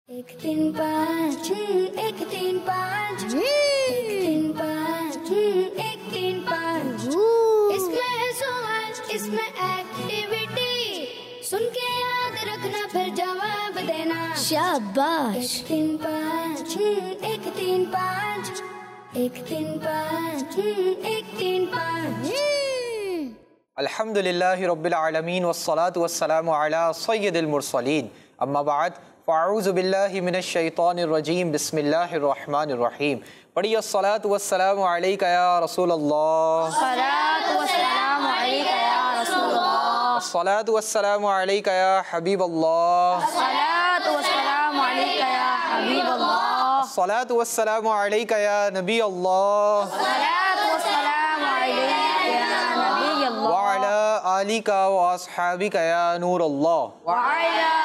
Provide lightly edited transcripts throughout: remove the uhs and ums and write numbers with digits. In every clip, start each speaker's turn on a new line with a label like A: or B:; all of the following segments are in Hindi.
A: एक तीन पाँच एक तीन पाँच एक तीन पाँच एक तीन पाँच। इसमें है सवाल, इसमें एक्टिविटी, सुन के याद रखना फिर जवाब देना।
B: शाबाश।
A: एक तीन पाँच एक तीन पाँच एक तीन पाँच एक तीन पाँच।
C: अल्हम्दुलिल्लाहि रब्बिल आलमीन वस्सलातु वस्सलामु अला सय्यिदिल मुरसलीन अम्मा बाद फ़अऊज़ु बिल्लाहि मिनश शैतानिर रजीम बिस्मिल्लाहिर रहमानिर रहीम। पढ़िए अस्सलातु वस्सलामु अलैका या रसूलल्लाह,
B: सलातु वस्सलामु अलैका या रसूलल्लाह,
C: अस्सलातु वस्सलामु अलैका या हबीबल्लाह,
B: सलातु वस्सलामु अलैका या हबीबल्लाह,
C: अस्सलातु वस्सलामु अलैका या नबी अल्लाह,
B: सलातु वस्सलामु अलैका या नबी अल्लाह,
C: व अला आलिका व अस्हाबिका या नूर अल्लाह,
B: व अला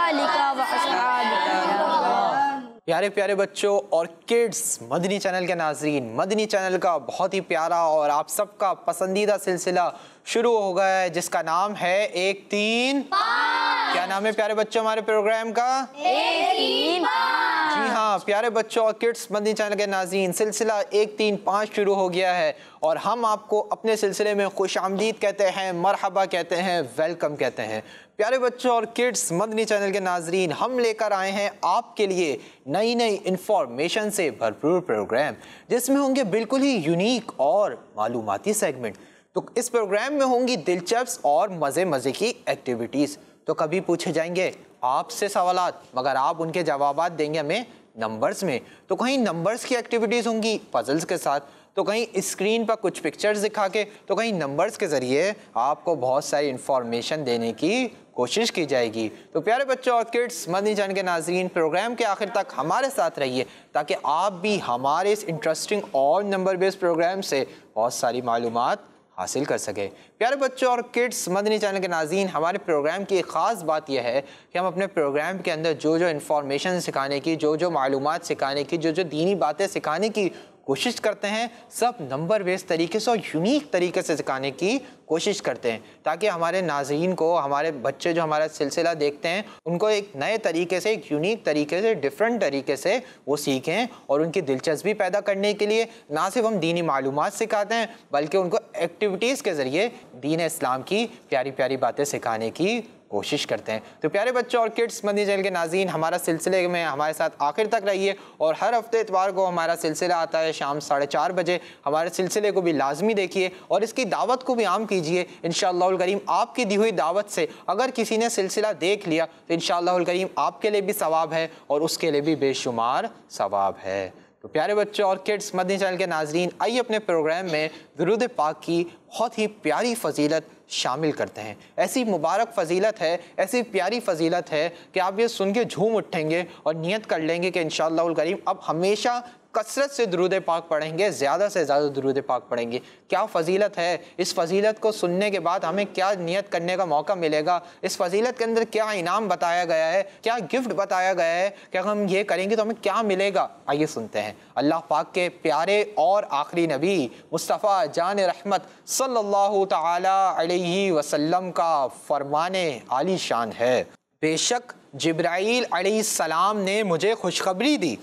B: आलिका व अस्हाबिका या अल्लाह।
C: प्यारे प्यारे बच्चों और किड्स, मदनी चैनल के नाज़रीन, मदनी चैनल का बहुत ही प्यारा और आप सबका पसंदीदा सिलसिला शुरू हो गया है जिसका नाम है एक तीन पाँच। क्या नाम है प्यारे बच्चों हमारे प्रोग्राम का?
B: एक तीन पाँच।
C: जी हाँ प्यारे बच्चों और किड्स मदनी चैनल के नाज़रीन, सिलसिला एक तीन पाँच शुरू हो गया है और हम आपको अपने सिलसिले में खुशामदीद कहते हैं, मरहबा कहते हैं, वेलकम कहते हैं। प्यारे बच्चों और किड्स मदनी चैनल के नाज़रीन, हम लेकर आए हैं आपके लिए नई नई इंफॉर्मेशन से भरपूर प्रोग्राम जिसमें होंगे बिल्कुल ही यूनिक और मालूमाती सेगमेंट। तो इस प्रोग्राम में होंगी दिलचस्प और मज़े मज़े की एक्टिविटीज़। तो कभी पूछे जाएंगे आपसे सवालात, मगर आप उनके जवाबात देंगे हमें नंबर्स में। तो कहीं नंबर्स की एक्टिविटीज़ होंगी पजल्स के साथ, तो कहीं स्क्रीन पर कुछ पिक्चर्स दिखा के, तो कहीं नंबर्स के ज़रिए आपको बहुत सारी इन्फॉर्मेशन देने की कोशिश की जाएगी। तो प्यारे बच्चों और किड्स मदनी चैनल के नाज़रीन, प्रोग्राम के आखिर तक हमारे साथ रहिए ताकि आप भी हमारे इस इंटरेस्टिंग और नंबर बेस्ड प्रोग्राम से बहुत सारी मालूमात हासिल कर सके। प्यारे बच्चों और किड्स मदनी चैनल के नाज़रीन, हमारे प्रोग्राम की एक ख़ास बात यह है कि हम अपने प्रोग्राम के अंदर जो जो इन्फॉर्मेशन सिखाने की, जो जो मालूमात सिखाने की, जो जो दीनी बातें सिखाने की कोशिश करते हैं, सब नंबर बेस्ड तरीके से और यूनिक तरीके से सिखाने की कोशिश करते हैं ताकि हमारे नाज़रीन को, हमारे बच्चे जो हमारा सिलसिला देखते हैं, उनको एक नए तरीके से, एक यूनिक तरीके से, डिफरेंट तरीके से वो सीखें और उनकी दिलचस्पी पैदा करने के लिए ना सिर्फ हम दीनी मालूमात सिखाते हैं बल्कि उनको एक्टिविटीज़ के ज़रिए दीन इस्लाम की प्यारी प्यारी बातें सिखाने की कोशिश करते हैं। तो प्यारे बच्चों और किड्स मदनी चैनल के नाज़रीन, हमारा सिलसिले में हमारे साथ आखिर तक रहिए और हर हफ्ते इतवार को हमारा सिलसिला आता है शाम 4:30 बजे। हमारे सिलसिले को भी लाजमी देखिए और इसकी दावत को भी आम कीजिए। इंशाअल्लाहुल करीम आपकी दी हुई दावत से अगर किसी ने सिलसिला देख लिया तो इंशाअल्लाहुल करीम आपके लिए भी सवाब है और उसके लिए भी बेशुमार सवाब है। तो प्यारे बच्चों और किड्स मदनी चैनल के नाज़रीन, आइए अपने प्रोग्राम में दुरूद पाक की बहुत ही प्यारी फजीलत शामिल करते हैं। ऐसी मुबारक फ़जीलत है, ऐसी प्यारी फ़जीलत है कि आप ये सुन के झूम उठेंगे और नियत कर लेंगे कि इंशाअल्लाहुल करीम अब हमेशा कसरत से दुरूद पाक पढ़ेंगे, ज़्यादा से ज़्यादा दुरूद पाक पढ़ेंगे। क्या फ़जीलत है, इस फ़जीलत को सुनने के बाद हमें क्या नियत करने का मौका मिलेगा, इस फ़जीलत के अंदर क्या इनाम बताया गया है, क्या गिफ्ट बताया गया है कि अगर हम ये करेंगे तो हमें क्या मिलेगा। आइए सुनते हैं। अल्लाह पाक के प्यारे और आखिरी नबी मुस्तफ़ा जान रहमत सल्लल्लाहु तआला अलैहि वसल्लम का फरमाने आली शान है, बेशक जिब्राईल अलैहिस्सलाम ने मुझे खुशखबरी दी।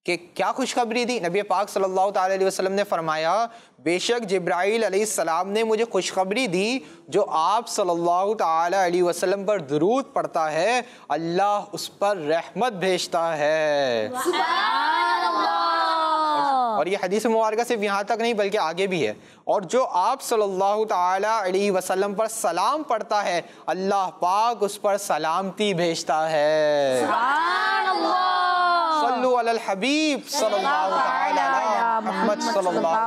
C: कि क्या खुशखबरी दी? नबी पाक सल्लल्लाहु अलैहि वसल्लम ने फरमाया, बेशक जिब्राईल अलैहिस्सलाम ने मुझे खुशखबरी दी, जो आप सल्लल्लाहु अलैहि वसल्लम पर दुरूद पढ़ता है अल्लाह उस पर रहमत भेजता है। और ये हदीस मुबारका सिर्फ यहाँ तक नहीं बल्कि आगे भी है। और जो आप सल्लल्लाहु अलैहि वसल्लम पर सलाम पढ़ता है अल्लाह पाक उस पर सलामती भेजता है। सल्लु अलल हबीब सल्लल्लाहु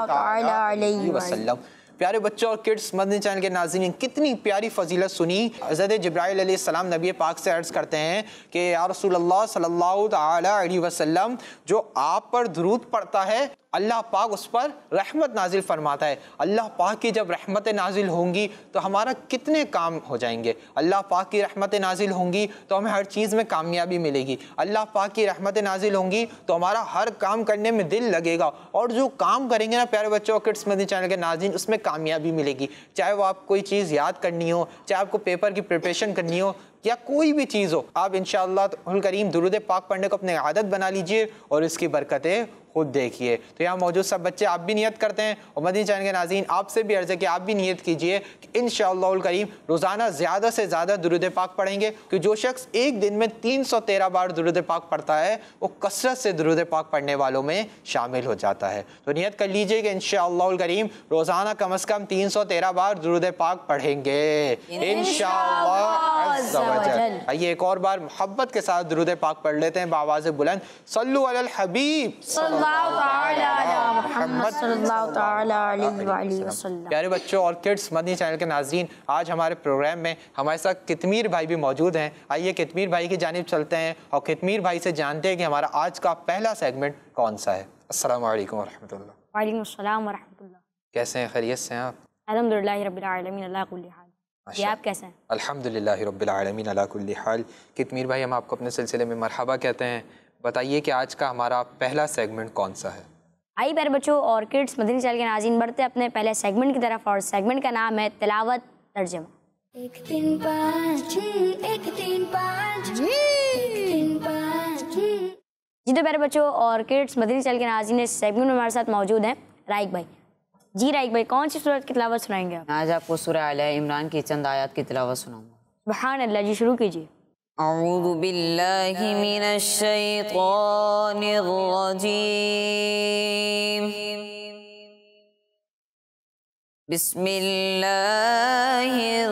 C: अलैहि वसल्लम। प्यारे बच्चों और किड्स मदनी चैनल के नाज़रीन, कितनी प्यारी फजीलत सुनी। हज़रत जिब्राईल अलैहिस्सलाम नबी पाक से अर्ज़ करते हैं कि या रसूलल्लाह सल्लल्लाहु अलैहि वसल्लम, जो आप पर दुरूद पढ़ता है अल्लाह पाक उस पर रहमत नाजिल फरमाता है। अल्लाह पाक की जब रहमतें नाजिल होंगी तो हमारा कितने काम हो जाएंगे। अल्लाह पाक की रहमतें नाजिल होंगी तो हमें हर चीज़ में कामयाबी मिलेगी। अल्लाह पाक की रहमतें नाजिल होंगी तो हमारा हर काम करने में दिल लगेगा और जो काम करेंगे ना प्यारे बच्चों किड्स मदनी चैनल के नाज़रीन, उसमें कामयाबी मिलेगी। चाहे वो आप कोई चीज़ याद करनी हो, चाहे आपको पेपर की प्रिपरेशन करनी हो, या कोई भी चीज़ हो, आप इंशाअल्लाह करीम दुरूद पाक पढ़ने को अपनी आदत बना लीजिए और इसकी बरकतें खुद देखिए। तो यहाँ मौजूद सब बच्चे आप भी नियत करते हैं और मदनी चैनल के नाज़रीन आपसे भी अर्ज़ है कि आप भी नियत कीजिए कि इंशाअल्लाह करीम रोज़ाना ज़्यादा से ज़्यादा दुरूद पाक पढ़ेंगे, कि जो शख्स एक दिन में 313 बार दुरूद पाक पढ़ता है वो कसरत से दुरूद पाक पढ़ने वालों में शामिल हो जाता है। तो नियत कर लीजिए कि इंशाअल्लाह करीम रोज़ाना कम से कम 313 बार दुरूद पाक पढ़ेंगे इंशाअल्लाह अज़्ज़ व जल। आइए एक और बार मोहब्बत के साथ दुरूद पाक पढ़ लेते हैं बावाज़ बुलंद। सल्लु अलल हबीब प्यारे बच्चों और किड्स मदनी चैनल के नाज़रीन, आज हमारे प्रोग्राम में हमारे साथ कितमीर भाई भी मौजूद हैं। आइए कितमीर भाई की जानिब चलते हैं और कितमीर भाई से जानते हैं कि हमारा आज का पहला सेगमेंट कौन सा है। अस्सलाम वालेकुम वरहमतुल्लाह।
B: वालेकुम अस्सलाम वरहमतुल्लाह।
C: कैसे हैं, खैरियत से हैं आप?
B: अल्हम्दुलिल्लाह रब्बिल आलमीन अला कुल्ली हाल। जी आप कैसे हैं?
C: अल्हम्दुलिल्लाह रब्बिल आलमीन अला कुल्ली हाल। कितमीर भाई हम आपको अपने सिलसिले में मरहबा कहते हैं। बताइए कि आज का हमारा पहला सेगमेंट कौन सा है?
B: आइए प्यारे बच्चों और किड्स मदनी चैनल के नाज़रीन बढ़ते अपने पहले सेगमेंट की तरफ और सेगमेंट का नाम है तिलावत तर्जमा।
A: 1 3 5 1 3 5 1 3 5
B: जी तो प्यारे बच्चों और किड्स मदनी चैनल के नाज़रीन इस सेगमेंट में हमारे साथ मौजूद हैं राइक भाई। जी राइक भाई, कौन सी सूरत की तिलावत सुनाएंगे आप?
D: आज आपको सूरह आले इमरान की चंद आयत की तिलावत सुनाऊंगा।
B: सुभान अल्लाह, जी शुरू कीजिए।
D: अऊज़ु बिल्लाहि मिनश शैतानिर रजीम। बिस्मिल्लाहिर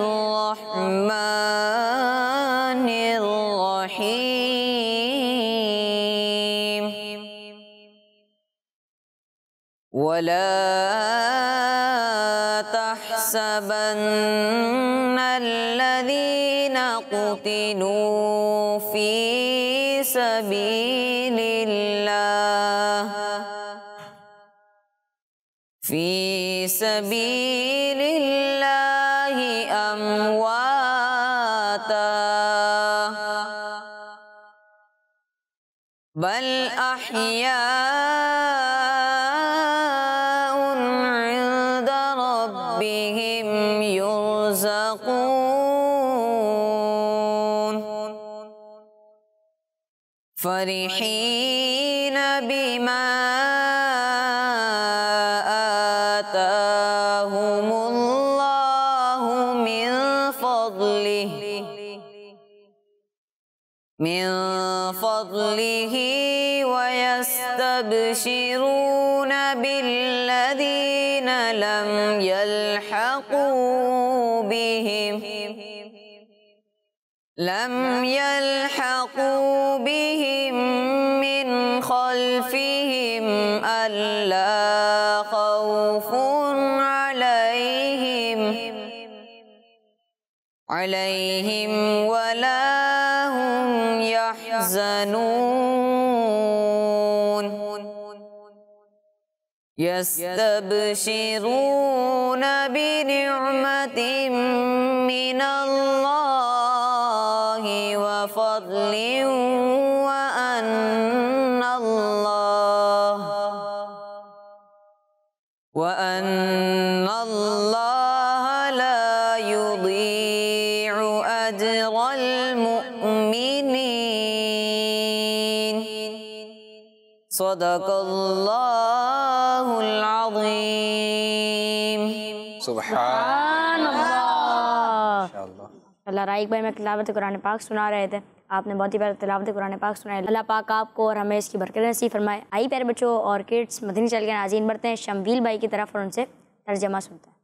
D: रहमानिर रहीम। वला तहसबन्नल्लज़ीना क़ुतिलू फ़ी सबीलिल्लाहि अमवाता बल अहयाउन इंद रब्बिहिम युरज़क़ून फरिहीन बिमा आताहुमुल्लाहु मिन फ़ज़लिही वयस्तबशिरून बिल्लज़ीना लम यल्हक़ू बिहिम मिन ख़ल्फ़िहिम अल्ला ख़ौफ़ुन अलैहिम वला हुम यहज़नून यस्तबशिरून बिनिअमतिम मिनल्लाहि व फ़ज़लिन व अन्नल्लाह ला युज़ीअु अजरल मुअ्मिनीन। सदक़ल्लाहुल अज़ीम।
C: सुभान
B: अल्लाह। राइक भाई मैं तिलावत कुरान पाक सुना रहे थे, आपने बहुत ही प्यारा तिलावत कुरान पाक सुनाया। अल्लाह पाक आपको और हमें इसकी बरकत नसीब फरमाए। आई प्यारे बच्चों और किड्स मदनी चैनल के नाज़रीन बढ़ते हैं शमवील भाई की तरफ और उनसे तर्जमा सुनते हैं।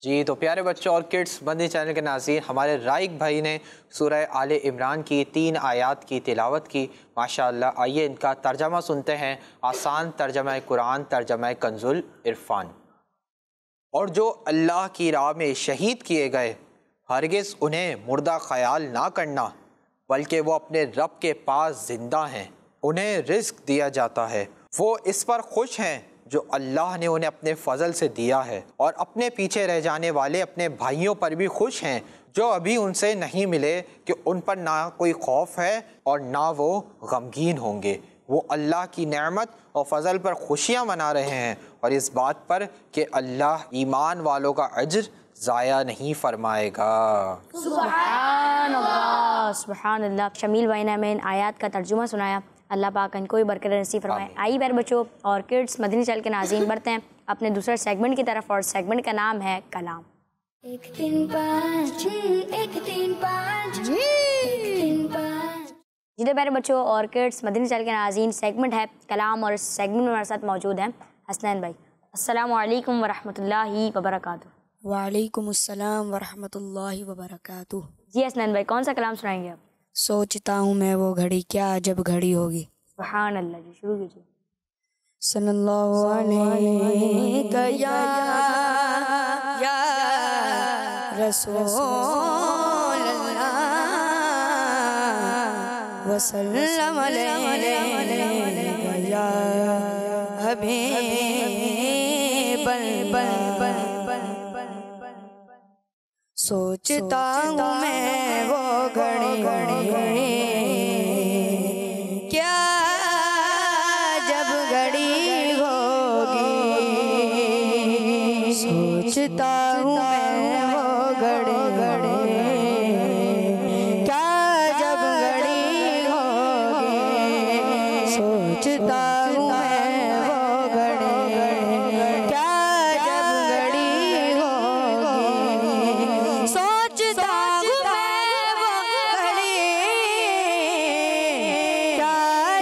C: जी तो प्यारे बच्चों और किड्स मदनी चैनल के नाज़रीन, हमारे राइक भाई ने सूरह आले इमरान की 3 आयात की तिलावत की माशाअल्लाह। आइए इनका तर्जमा सुनते हैं। आसान तर्जमा कुरान, तर्जमा कंजुल इरफान। और जो अल्लाह की राह में शहीद किए गए हरगिज़ उन्हें मुर्दा ख्याल ना करना, बल्कि वो अपने रब के पास ज़िंदा हैं, उन्हें रिस्क दिया जाता है। वो इस पर खुश हैं जो अल्लाह ने उन्हें अपने फ़ज़ल से दिया है, और अपने पीछे रह जाने वाले अपने भाइयों पर भी खुश हैं जो अभी उनसे नहीं मिले कि उन पर ना कोई खौफ है और ना वो गमगीन होंगे। वो अल्लाह की नेमत और फ़ज़ल पर खुशियाँ मना रहे हैं और इस बात पर कि अल्लाह ईमान वालों का अज्र ज़ाया नहीं फरमाएगा।
B: सुभान अल्लाह। सुभान अल्लाह। शमील भाई ने हमें इन आयात का तर्जुमा सुनाया। अल्लाह पाक इनको भी बरकत नसीब फरमाए। आइए प्यारे बच्चों और किड्स मदनी चैनल के नाज़रीन बढ़ते हैं अपने दूसरे सेगमेंट की तरफ और सेगमेंट का नाम है कलाम।
A: 1 3 5 1 3 5 1 3 5।
B: जी तो प्यारे बच्चों और किड्स मदनी चैनल के नाज़रीन सेगमेंट है कलाम और इस सेगमेंट में हमारे साथ मौजूद हैं हसनैन भाई। अस्सलामु अलैकुम वरहमतुल्लाहि वबरकातुहू।
E: वालेकुमुस्सलाम वरहमतुल्लाहि वबरकातुह।
B: जी हसनैन भाई कौन सा कलाम सुनाएंगे आप?
E: सोचता हूँ मैं वो घड़ी क्या जब घड़ी होगी।
B: सुभान अल्लाह जी, शुरू कीजिए।
E: सल्लल्लाहु अलैहि या रसूल अल्लाह वसल्लम अलैहि या हबीबल्लाह। सोचता हूँ मैं वो घड़ी क्या जब घड़ी होगी। सोचता हूँ मैं वो घड़ी क्या जब घड़ी होगी। सोचता हूँ मैं वो घड़ी क्या जब घड़ी होगी। सोचता हूँ मैं वो घड़ी क्या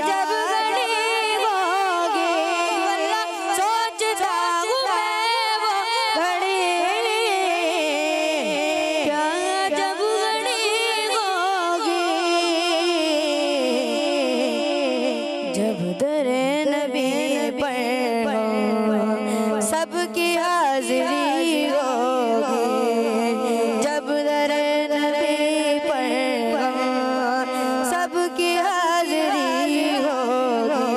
E: जब घड़ी होगी। सोचता हूँ मैं वो घड़ी क्या जब घड़ी होगी। जब दरे नबी पर सबकी हाजिरी होगी। जब दरे नबी पर सबकी हाजिरी होगी।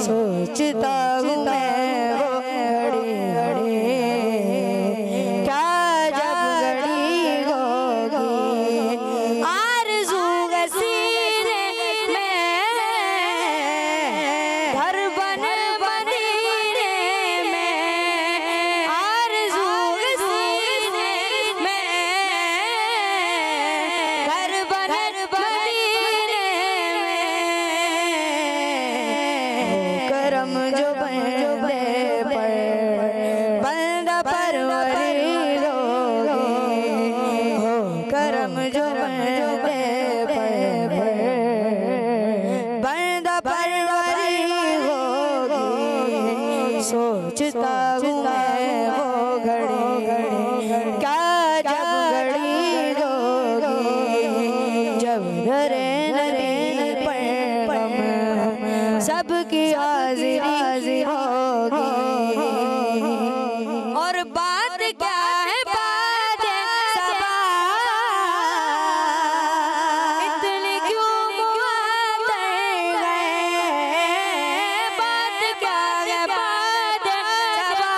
E: सोचता हूँ मैं वो घड़ी क्या जब घड़ी होगी। आरज़ू सीने में घर बन मदीने में। आरज़ू सीने में घर बन मदीने में। हो करम जो बंदे पर बंदा परवरी होगी। हो करम जो बंदे पर बंदा परवरी होगी। सोचता हूँ मैं वो घड़ी क्या जब घड़ी होगी। जब घरे नबी पर सबकी हाजिरी होगी। और बात क्या है बात सबा इतनी क्यों मुआतर गए। बात क्या है बात सबा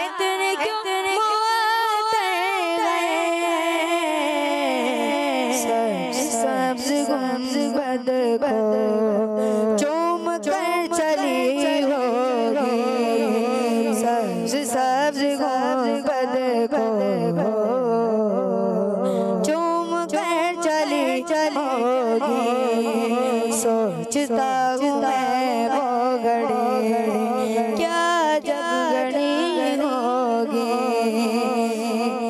E: इतनी क्यों मुआतर गए। सब्ज़ गुंबद को चूम कर चली होगी। सब्ज़ गुंबद को चूम कर चली होगी। सोचता हूँ मैं वो घड़ी क्या जब घड़ी होगी।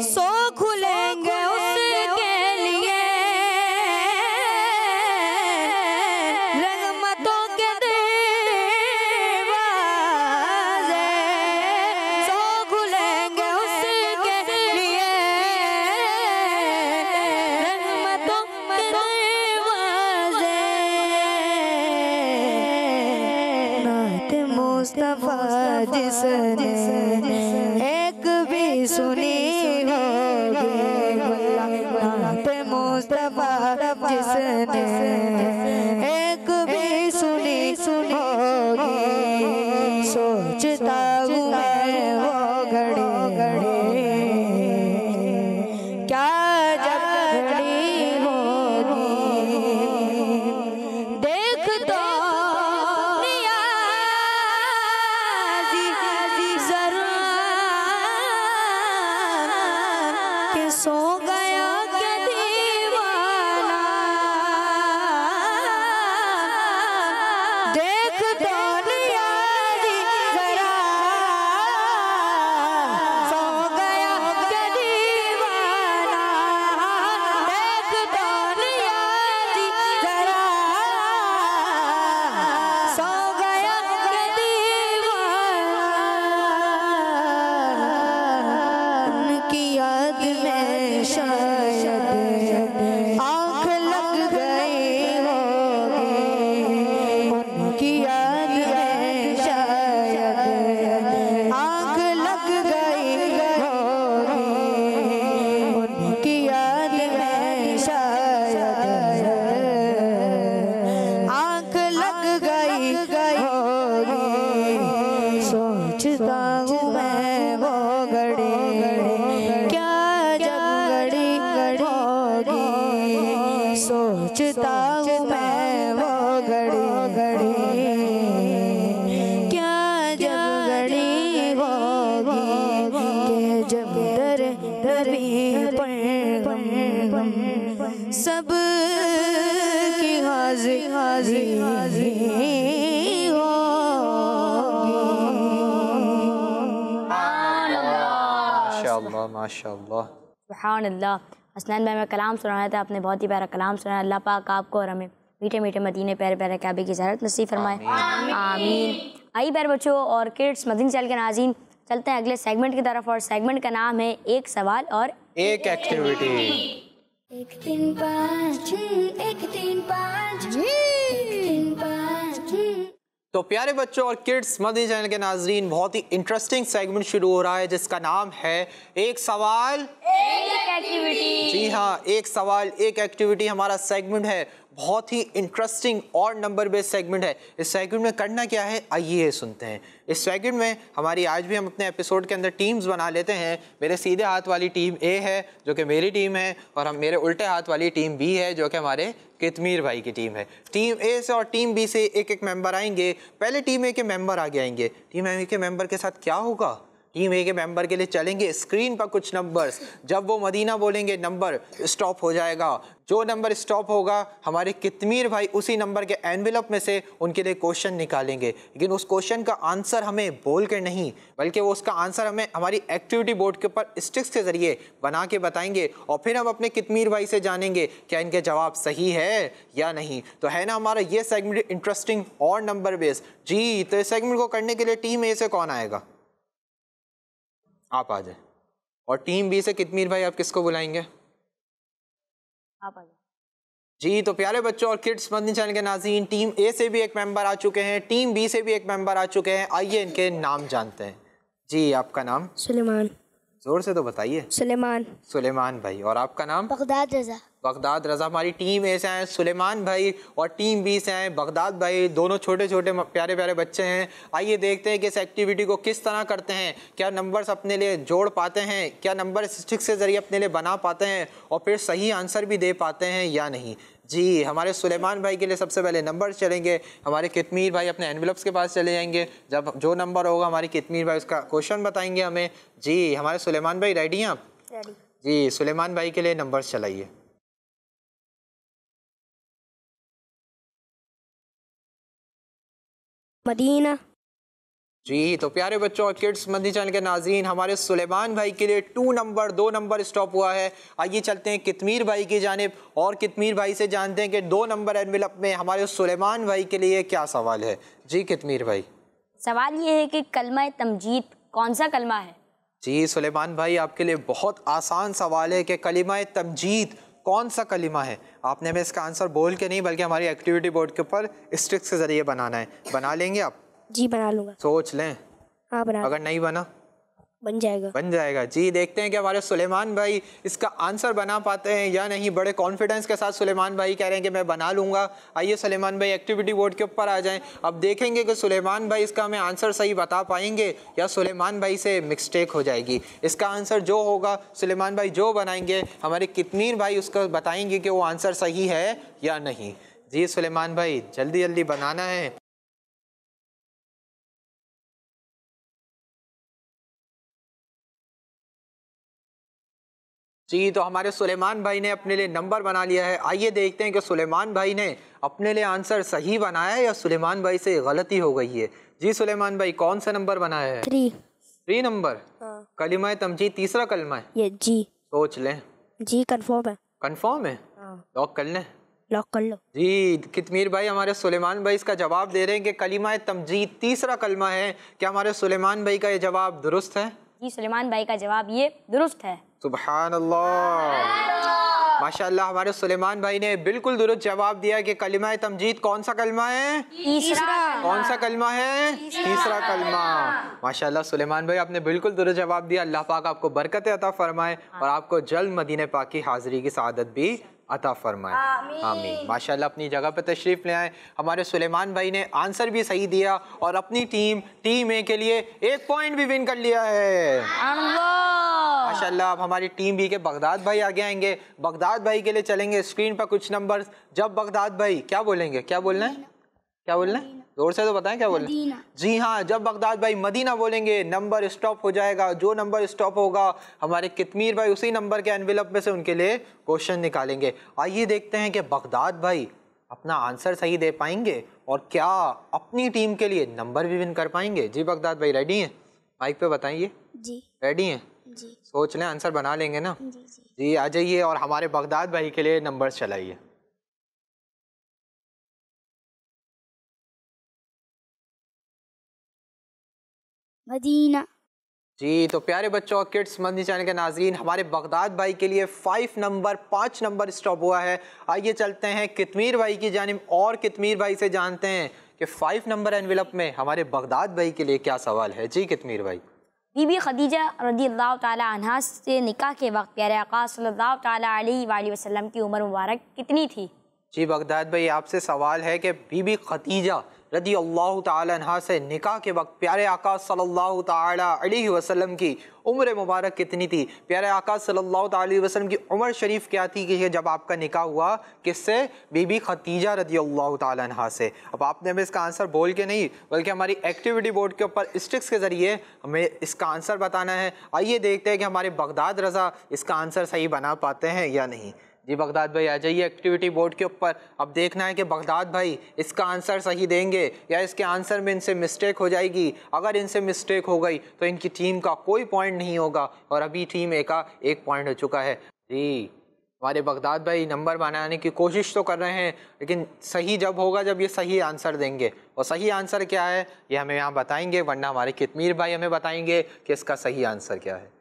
E: सो खुलेंगे उसके लिए रहमतों के दरवाज़े। सो खुलेंगे उसके लिए रहमतों के दरवाज़े। नात मुस्तफा जिसने एक भी सुनी होगी। नात मुस्तफा जिसने एक भी सुनी होगी। सोचता हूँ मैं वो घड़ी क्या जब घड़ी होगी। देख तो नियाज़ी जरा कि सो गया में वो घड़ी क्या जब घड़ी होगी कि जब दर नबी पर सब की हाजिरी
C: माशाअल्लाह माशाअल्लाह।
B: सुभान अल्लाह। हसनैन भाई में कलाम सुनाया था, आपने बहुत ही प्यारा कलाम सुनाया। अल्लाह पाक आपको और हमें मीठे मीठे मदीने प्यारे प्यारे काबे की ज़ियारत नसीब फरमाए, आमीन। आइए प्यारे बच्चों और किड्स मदीने चैनल के नाज़रीन, चलते हैं अगले सेगमेंट की तरफ, और सेगमेंट का नाम है एक सवाल और
C: एक एक्टिविटी।
A: 1 3 5 1 3 5 1 3 5।
C: तो प्यारे बच्चों और किड्स मदीने चैनल के नाजरीन, बहुत ही इंटरेस्टिंग सेगमेंट शुरू हो रहा है जिसका नाम है एक सवाल
B: एक एक्टिविटी।
C: जी हाँ, एक सवाल एक एक्टिविटी हमारा सेगमेंट है। बहुत ही इंटरेस्टिंग और नंबर बेस्ड सेगमेंट है। इस सेगमेंट में करना क्या है, आइए सुनते हैं। इस सेगमेंट में हमारी आज भी हम अपने एपिसोड के अंदर टीम्स बना लेते हैं। मेरे सीधे हाथ वाली टीम ए है जो कि मेरी टीम है, और हम मेरे उल्टे हाथ वाली टीम बी है जो कि हमारे कितमीर भाई की टीम है। टीम ए से और टीम बी से एक एक मेंबर आएंगे। पहले टीम ए के मेंबर आगे आएंगे। टीम ए के मेंबर के साथ क्या होगा, टीम ए के मेंबर के लिए चलेंगे स्क्रीन पर कुछ नंबर्स। जब वो मदीना बोलेंगे नंबर स्टॉप हो जाएगा। जो नंबर स्टॉप होगा हमारे कितमीर भाई उसी नंबर के एनवेलप में से उनके लिए क्वेश्चन निकालेंगे, लेकिन उस क्वेश्चन का आंसर हमें बोल कर नहीं, बल्कि वो उसका आंसर हमें हमारी एक्टिविटी बोर्ड के ऊपर स्टिक्स के जरिए बना के बताएंगे, और फिर हम अपने कितमीर भाई से जानेंगे क्या इनके जवाब सही है या नहीं। तो है ना हमारा ये सेगमेंट इंटरेस्टिंग और नंबर बेस्ड। जी, तो इस सेगमेंट को करने के लिए टीम ए से कौन आएगा, आप आ जाए। और टीम बी से कितमीर भाई आप किसको बुलाएंगे,
B: आप आ जाए।
C: जी, तो प्यारे बच्चों और किड्स मदनी चैनल के नाज़रीन, टीम ए से भी एक मेंबर आ चुके हैं, टीम बी से भी एक मेंबर आ चुके हैं। आइए इनके नाम जानते हैं। जी, आपका नाम?
E: सुलेमान।
C: जोर से तो बताइए।
E: सुलेमान।
C: सुलेमान भाई। और आपका नाम?
A: बगदाद रजा।
C: बगदाद रजा। हमारी टीम ए से आए सुलेमान भाई, और टीम बी से आए बगदाद भाई। दोनों छोटे छोटे प्यारे प्यारे बच्चे हैं। आइए देखते हैं कि इस एक्टिविटी को किस तरह करते हैं। क्या नंबर्स अपने लिए जोड़ पाते हैं, क्या नंबर स्टिक्स के जरिए अपने लिए बना पाते हैं, और फिर सही आंसर भी दे पाते हैं या नहीं। जी, हमारे सुलेमान भाई के लिए सबसे पहले नंबर चलेंगे। हमारे कितमीर भाई अपने एनवेलप्स के पास चले जाएंगे। जब जो नंबर होगा हमारे कितमीर भाई उसका क्वेश्चन बताएंगे हमें। जी, हमारे सुलेमान भाई रेडी हैं आप?
B: रेडी।
C: जी, सुलेमान भाई के लिए नंबर चलाइए।
E: मदीना।
C: जी, तो प्यारे बच्चों और किड्स मदनी चैनल के नाज़रीन, हमारे सुलेमान भाई के लिए 2 नंबर स्टॉप हुआ है। आइए चलते हैं कितमीर भाई की जानिब, और कितमीर भाई से जानते हैं कि 2 नंबर एनवेलप में हमारे सुलेमान भाई के लिए क्या सवाल है। जी कितमीर भाई।
B: सवाल ये है कि कलमा तमजीद कौन सा कलमा है?
C: जी सुलेमान भाई, आपके लिए बहुत आसान सवाल है कि कलिमा तमजीद कौन सा कलिमा है। आपने हमें इसका आंसर बोल के नहीं, बल्कि हमारी एक्टिविटी बोर्ड के ऊपर स्टिक्स के जरिए बनाना है। बना लेंगे आप?
E: जी बना लूँगा।
C: सोच लें।
E: हाँ बना।
C: अगर नहीं बना?
E: बन जाएगा।
C: बन जाएगा। जी, देखते हैं कि हमारे सुलेमान भाई इसका आंसर बना पाते हैं या नहीं। बड़े कॉन्फिडेंस के साथ सुलेमान भाई कह रहे हैं कि मैं बना लूँगा। आइए सुलेमान भाई एक्टिविटी बोर्ड के ऊपर आ जाएं। अब देखेंगे कि सुलेमान भाई इसका हमें आंसर सही बता पाएंगे या सुलेमान भाई से मिस्टेक हो जाएगी। इसका आंसर जो होगा सुलेमान भाई जो बनाएंगे, हमारे कितमीर भाई उसको बताएंगे कि वो आंसर सही है या नहीं। जी सुलेमान भाई, जल्दी जल्दी बनाना है। जी, तो हमारे सुलेमान भाई ने अपने लिए नंबर बना लिया है। आइए देखते हैं कि सुलेमान भाई ने अपने लिए आंसर सही बनाया है या सुलेमान भाई से गलती हो गई है। जी सुलेमान भाई, कौन सा नंबर बनाया है? 3 नंबर। कलिमा तमजीद तीसरा कलमा है
E: ये। जी
C: सोच लें।
E: जी कंफर्म है।
C: कंफर्म है? लॉक कर लें।
E: लॉक कर लो।
C: जी कितमीर भाई, हमारे सुलेमान भाई इसका जवाब दे रहे हैं कि कलिमा तमजीद तीसरा कलमा है। क्या हमारे सुलेमान भाई का ये जवाब दुरुस्त है?
B: जी सुलेमान भाई का जवाब ये दुरुस्त है।
C: सुभान अल्लाह, माशाअल्लाह, हमारे सुलेमान भाई ने बिल्कुल दुरुस्त जवाब दिया कि कलिमा तमजीद कौन सा कलमा है?
B: तीसरा।
C: कौन सा कलमा है? तीसरा कलमा। माशाअल्लाह सुलेमान भाई, आपने बिल्कुल दुरुस्त जवाब दिया। अल्लाह पाक आपको बरकत अता फरमाए और आपको जल्द मदीने पाक की हाजिरी की सआदत भी अता फरमाए। आमीन। माशाअल्लाह, अपनी जगह पर तशरीफ़ ले आए। हमारे सुलेमान भाई ने आंसर भी सही दिया और अपनी टीम ए के लिए 1 पॉइंट भी विन कर लिया है। माशाल्लाह। अब हमारी टीम बी के बगदाद भाई आगे आएंगे। बगदाद भाई के लिए चलेंगे स्क्रीन पर कुछ नंबर। जब बगदाद भाई क्या बोलेंगे, क्या बोलना है, क्या बोलना है, जोर से तो बताएं क्या बोलना है। जी हाँ, जब बगदाद भाई मदीना बोलेंगे नंबर स्टॉप हो जाएगा। जो नंबर स्टॉप होगा हमारे कितमीर भाई उसी नंबर के एनवेलप में से उनके लिए क्वेश्चन निकालेंगे। आइए देखते हैं कि बगदाद भाई अपना आंसर सही दे पाएंगे और क्या अपनी टीम के लिए नंबर भी विन कर पाएंगे। जी बगदाद भाई रेडी हैं, माइक पे बताइए।
A: जी
C: रेडी हैं,
A: जी
C: सोच लें आंसर बना लेंगे ना।
A: जी जी
C: जी आ जाइए और हमारे बगदाद भाई के लिए नंबर चलाइए।
A: मदीना।
C: जी तो प्यारे बच्चों, किड्स मदनी चैनल के नाज़रीन, हमारे बगदाद भाई के लिए 5 नंबर स्टॉप हुआ है। आइए चलते हैं कितमीर भाई की जानिब और कितमीर भाई से जानते हैं कि 5 नंबर एनवेलप में हमारे बगदाद भाई के लिए क्या सवाल है। जी कितमीर भाई।
B: बीबी खदीजा रज़ियल्लाहु ताला अन्हा से निकाह के वक्त प्यारे आका सल्लल्लाहु ताला अलैहि वसल्लम की उम्र मुबारक कितनी थी।
C: जी बगदाद भाई आपसे सवाल है कि बीबी खदीजा रज़ियल्लाहु ताला अन्हा से निकाह के वक्त प्यारे आका सल्लल्लाहु ताला अलैहि वसल्लम की उम्र मुबारक कितनी थी। प्यारे आका सल्लल्लाहु ताला अलैहि वसल्लम की उम्र शरीफ क्या थी कि जब आपका निकाह हुआ, किससे, बीबी खदीजा रज़ियल्लाहु ताला अन्हा से। अब आपने हमें इसका आंसर बोल के नहीं बल्कि हमारी एक्टिविटी बोर्ड के ऊपर स्टिक्स के ज़रिए हमें इसका आंसर बताना है। आइए देखते हैं कि हमारे बगदाद रज़ा इसका आंसर सही बना पाते हैं या नहीं। जी बगदाद भाई आ जाइए एक्टिविटी बोर्ड के ऊपर। अब देखना है कि बगदाद भाई इसका आंसर सही देंगे या इसके आंसर में इनसे मिस्टेक हो जाएगी। अगर इनसे मिस्टेक हो गई तो इनकी टीम का कोई पॉइंट नहीं होगा और अभी टीम ए का 1 पॉइंट हो चुका है। जी हमारे बगदाद भाई नंबर बनाने की कोशिश तो कर रहे हैं, लेकिन सही जब होगा जब ये सही आंसर देंगे। और सही आंसर क्या है ये हमें यहाँ बताएंगे, वरना हमारे कितमीर भाई हमें बताएंगे कि इसका सही आंसर क्या है।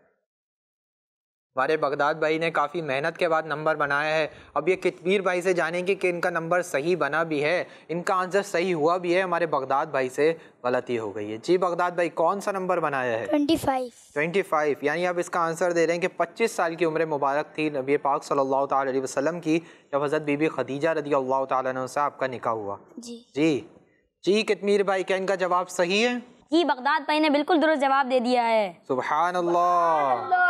C: हमारे बगदाद भाई ने काफ़ी मेहनत के बाद नंबर बनाया है। अब ये कितमीर भाई से जानेंगे कि इनका नंबर सही बना भी है, इनका आंसर सही हुआ भी है, हमारे बगदाद भाई से गलती हो गई है। जी बगदाद भाई कौन सा नंबर बनाया है। 25 यानी आप इसका आंसर दे रहे हैं कि 25 साल की उम्र मुबारक थी नबी पाक सल्लल्लाहु ताला अलैहि वसल्लम की जब हज़रत बीबी खदीजा रज़ियल्लाहु ताला अन्हा से आपका निकाह हुआ।
A: जी
C: जी जी कितमीर भाई क्या इनका जवाब सही है।
B: जी बगदाद भाई ने बिल्कुल दुरुस्त जवाब दे दिया है।
C: सुभान अल्लाह,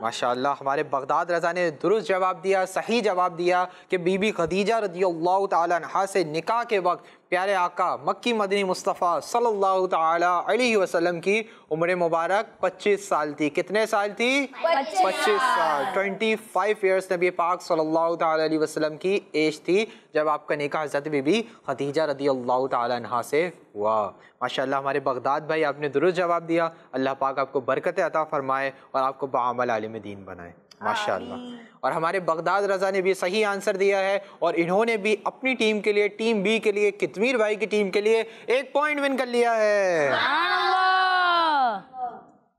C: माशाअल्लाह। हमारे बगदाद रज़ा ने दुरुस्त जवाब दिया, सही जवाब दिया कि बीबी खदीजा रज़ियल्लाहु ताला अन्हा से निकाह के वक्त प्यारे आका मक्की मदनी मुस्तफ़ा सल्लल्लाहु ताला अलैहि वसल्लम की उम्र मुबारक 25 साल थी। कितने साल थी। 25 साल। 25 ईयर्स नबी पाक सल्लल्लाहु ताला अलैहि वसल्लम की एज थी जब आपका निकाह हज़रत बीबी खदीजा रज़ियल्लाहु ताला अन्हा से हुआ। माशाअल्लाह हमारे बगदाद भाई आपने दुरुस्त जवाब दिया। अल्लाह पाक आपको बरकत अता फरमाए और आपको बाअमल आलिम दीन बनाए माशाअल्लाह। और हमारे बगदाद रज़ा ने भी सही आंसर दिया है और इन्होंने भी अपनी टीम के लिए, टीम बी के लिए, कितमीर भाई की टीम के लिए 1 पॉइंट विन कर लिया है